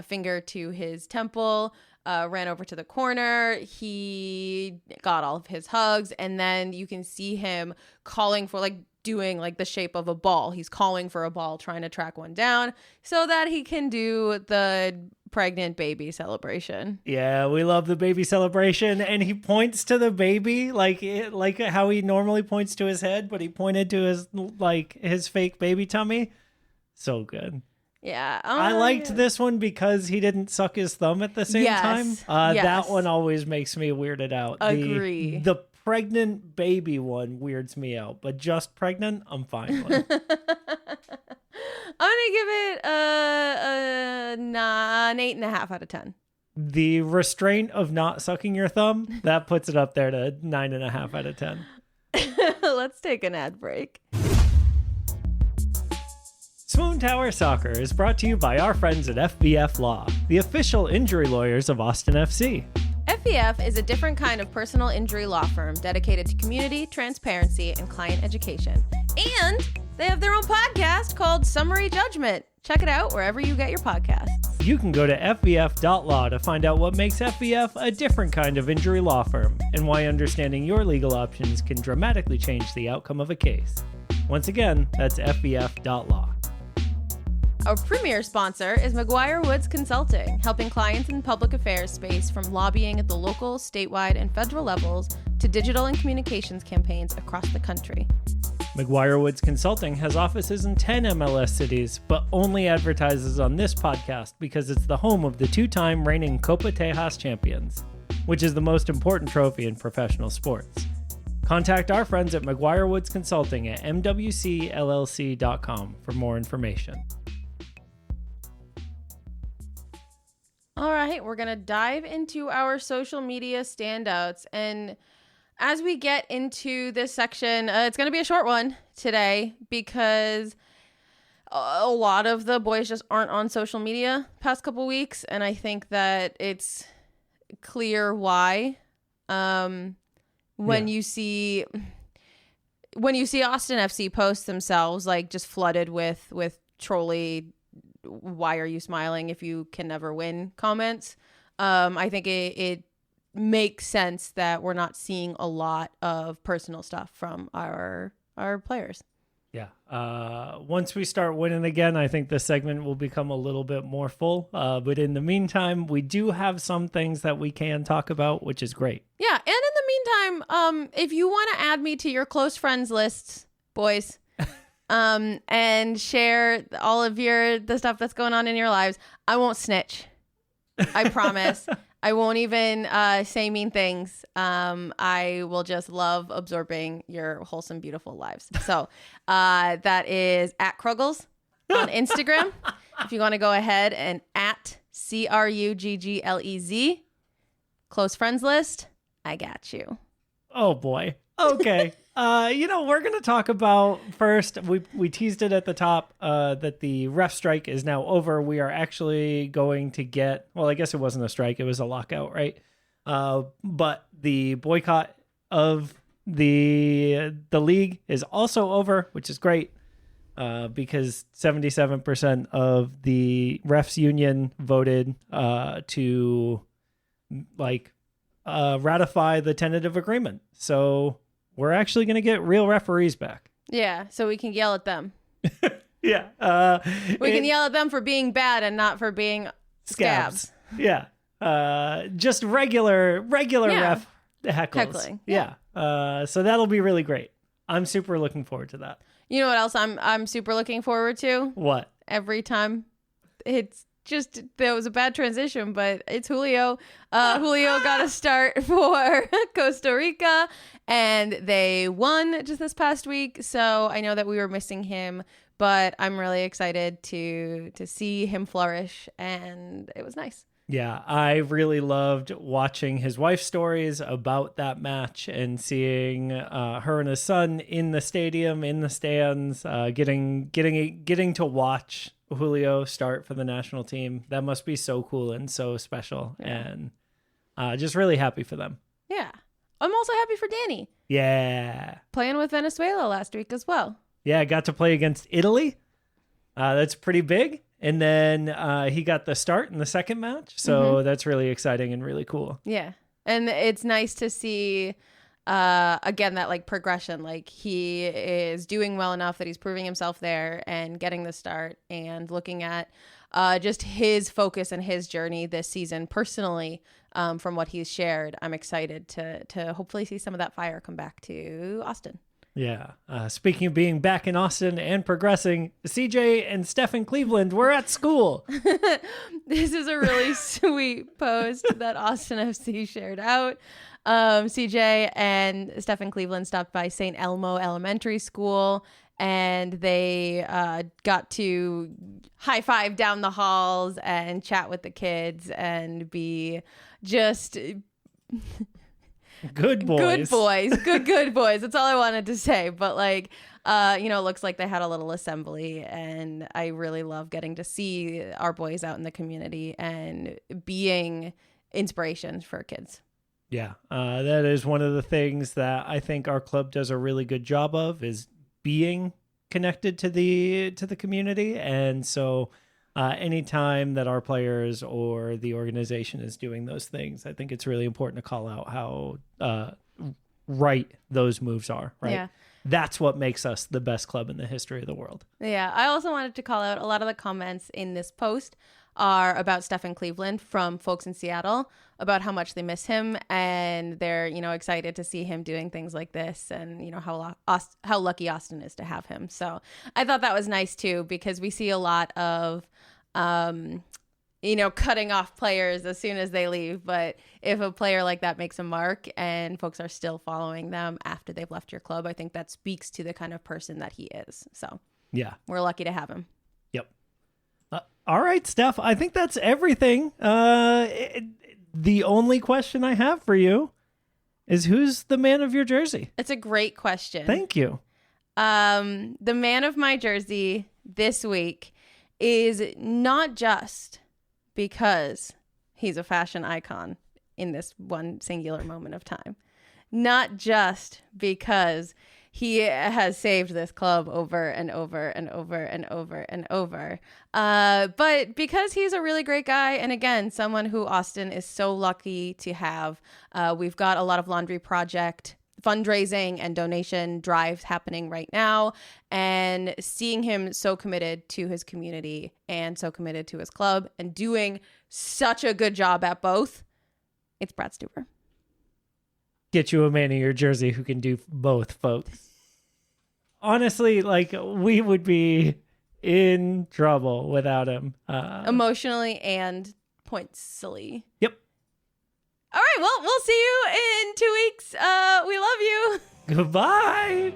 finger to his temple. Ran over to the corner. He got all of his hugs, and then you can see him calling for, like, doing like the shape of a ball. He's calling for a ball, trying to track one down so that he can do the pregnant baby celebration. Yeah, we love the baby celebration, and he points to the baby like how he normally points to his head, but he pointed to his fake baby tummy. So good. Yeah. I liked this one because he didn't suck his thumb at the same time. That one always makes me weirded out. Agree. The pregnant baby one weirds me out, but just pregnant, I'm fine with. I'm going to give it an 8.5 out of 10. The restraint of not sucking your thumb, that puts it up there to 9.5 out of 10. Let's take an ad break. Swoontower Soccer is brought to you by our friends at FBF Law, the official injury lawyers of Austin FC. FBF is a different kind of personal injury law firm dedicated to community, transparency, and client education. And they have their own podcast called Summary Judgment. Check it out wherever you get your podcasts. You can go to FVF.law to find out what makes FVF a different kind of injury law firm and why understanding your legal options can dramatically change the outcome of a case. Once again, that's FVF.law. Our premier sponsor is McGuire Woods Consulting, helping clients in public affairs space from lobbying at the local, statewide, and federal levels to digital and communications campaigns across the country. McGuire Woods Consulting has offices in 10 MLS cities, but only advertises on this podcast because it's the home of the two-time reigning Copa Tejas champions, which is the most important trophy in professional sports. Contact our friends at McGuire Woods Consulting at mwcllc.com for more information. All right, we're going to dive into our social media standouts. And as we get into this section, it's going to be a short one today because a lot of the boys just aren't on social media past couple weeks. And I think that it's clear why. When you see Austin FC post themselves, like just flooded with trolly, why are you smiling if you can never win comments, I think it makes sense that we're not seeing a lot of personal stuff from our players. Yeah. Once we start winning again, I think this segment will become a little bit more full. But in the meantime, we do have some things that we can talk about, which is great. Yeah. And in the meantime, if you want to add me to your close friends lists, boys, and share all of the stuff that's going on in your lives, I won't snitch. I promise. I won't even say mean things. I will just love absorbing your wholesome, beautiful lives. So that is at Kruggles on Instagram. If you want to go ahead and at CRUGGLEZ, close friends list, I got you. Oh boy. Okay. We're going to talk about first, we teased it at the top that the ref strike is now over. We are actually going to get, well, I guess it wasn't a strike. It was a lockout, right? But the boycott of the league is also over, which is great because 77% of the refs union voted to ratify the tentative agreement. So we're actually going to get real referees back. Yeah, so we can yell at them. Yeah. We can yell at them for being bad and not for being scabs. Yeah. Just regular ref heckling. Yeah. So that'll be really great. I'm super looking forward to that. You know what else I'm super looking forward to? What? Every time it's just, there was a bad transition, but it's Julio. Julio got a start for Costa Rica, and they won just this past week. So I know that we were missing him, but I'm really excited to see him flourish, and it was nice. Yeah, I really loved watching his wife's stories about that match and seeing her and his son in the stadium, in the stands, getting to watch Julio start for the national team. That must be so cool and so special, and just really happy for them. Yeah. I'm also happy for Danny. Yeah. Playing with Venezuela last week as well. Yeah, I got to play against Italy. That's pretty big. And then he got the start in the second match. So that's really exciting and really cool. Yeah. And it's nice to see, again, that progression. He is doing well enough that he's proving himself there and getting the start, and looking at just his focus and his journey this season personally, from what he's shared. I'm excited to hopefully see some of that fire come back to Austin. Yeah. Speaking of being back in Austin and progressing, CJ and Steph in Cleveland were at school. This is a really sweet post that Austin FC shared out. CJ and Steph in Cleveland stopped by St. Elmo Elementary School, and they got to high five down the halls and chat with the kids and be just... Good boys. Good boys. That's all I wanted to say. But it looks like they had a little assembly, and I really love getting to see our boys out in the community and being inspirations for kids. Yeah, that is one of the things that I think our club does a really good job of, is being connected to the community. And so anytime that our players or the organization is doing those things, I think it's really important to call out how right those moves are, right? Yeah. That's what makes us the best club in the history of the world. Yeah. I also wanted to call out a lot of the comments in this post are about Steph in Cleveland from folks in Seattle about how much they miss him, and they're, excited to see him doing things like this, and how lucky Austin is to have him. So I thought that was nice too, because we see a lot of cutting off players as soon as they leave. But if a player like that makes a mark and folks are still following them after they've left your club, I think that speaks to the kind of person that he is. So yeah, we're lucky to have him. Yep. All right, Steph, I think that's everything. The only question I have for you is, who's the man of your jersey? It's a great question. Thank you. The man of my jersey this week is not just because he's a fashion icon in this one singular moment of time, not just because he has saved this club over and over and over and over and over, but because he's a really great guy. And again, someone who Austin is so lucky to have. We've got a lot of Laundry Project fundraising and donation drives happening right now, and seeing him so committed to his community and so committed to his club and doing such a good job at both, it's Brad Stuber. Get you a man in your jersey who can do both, folks. Honestly, we would be in trouble without him. Emotionally and pointsily. Yep. All right, well, we'll see you in 2 weeks. We love you. Goodbye.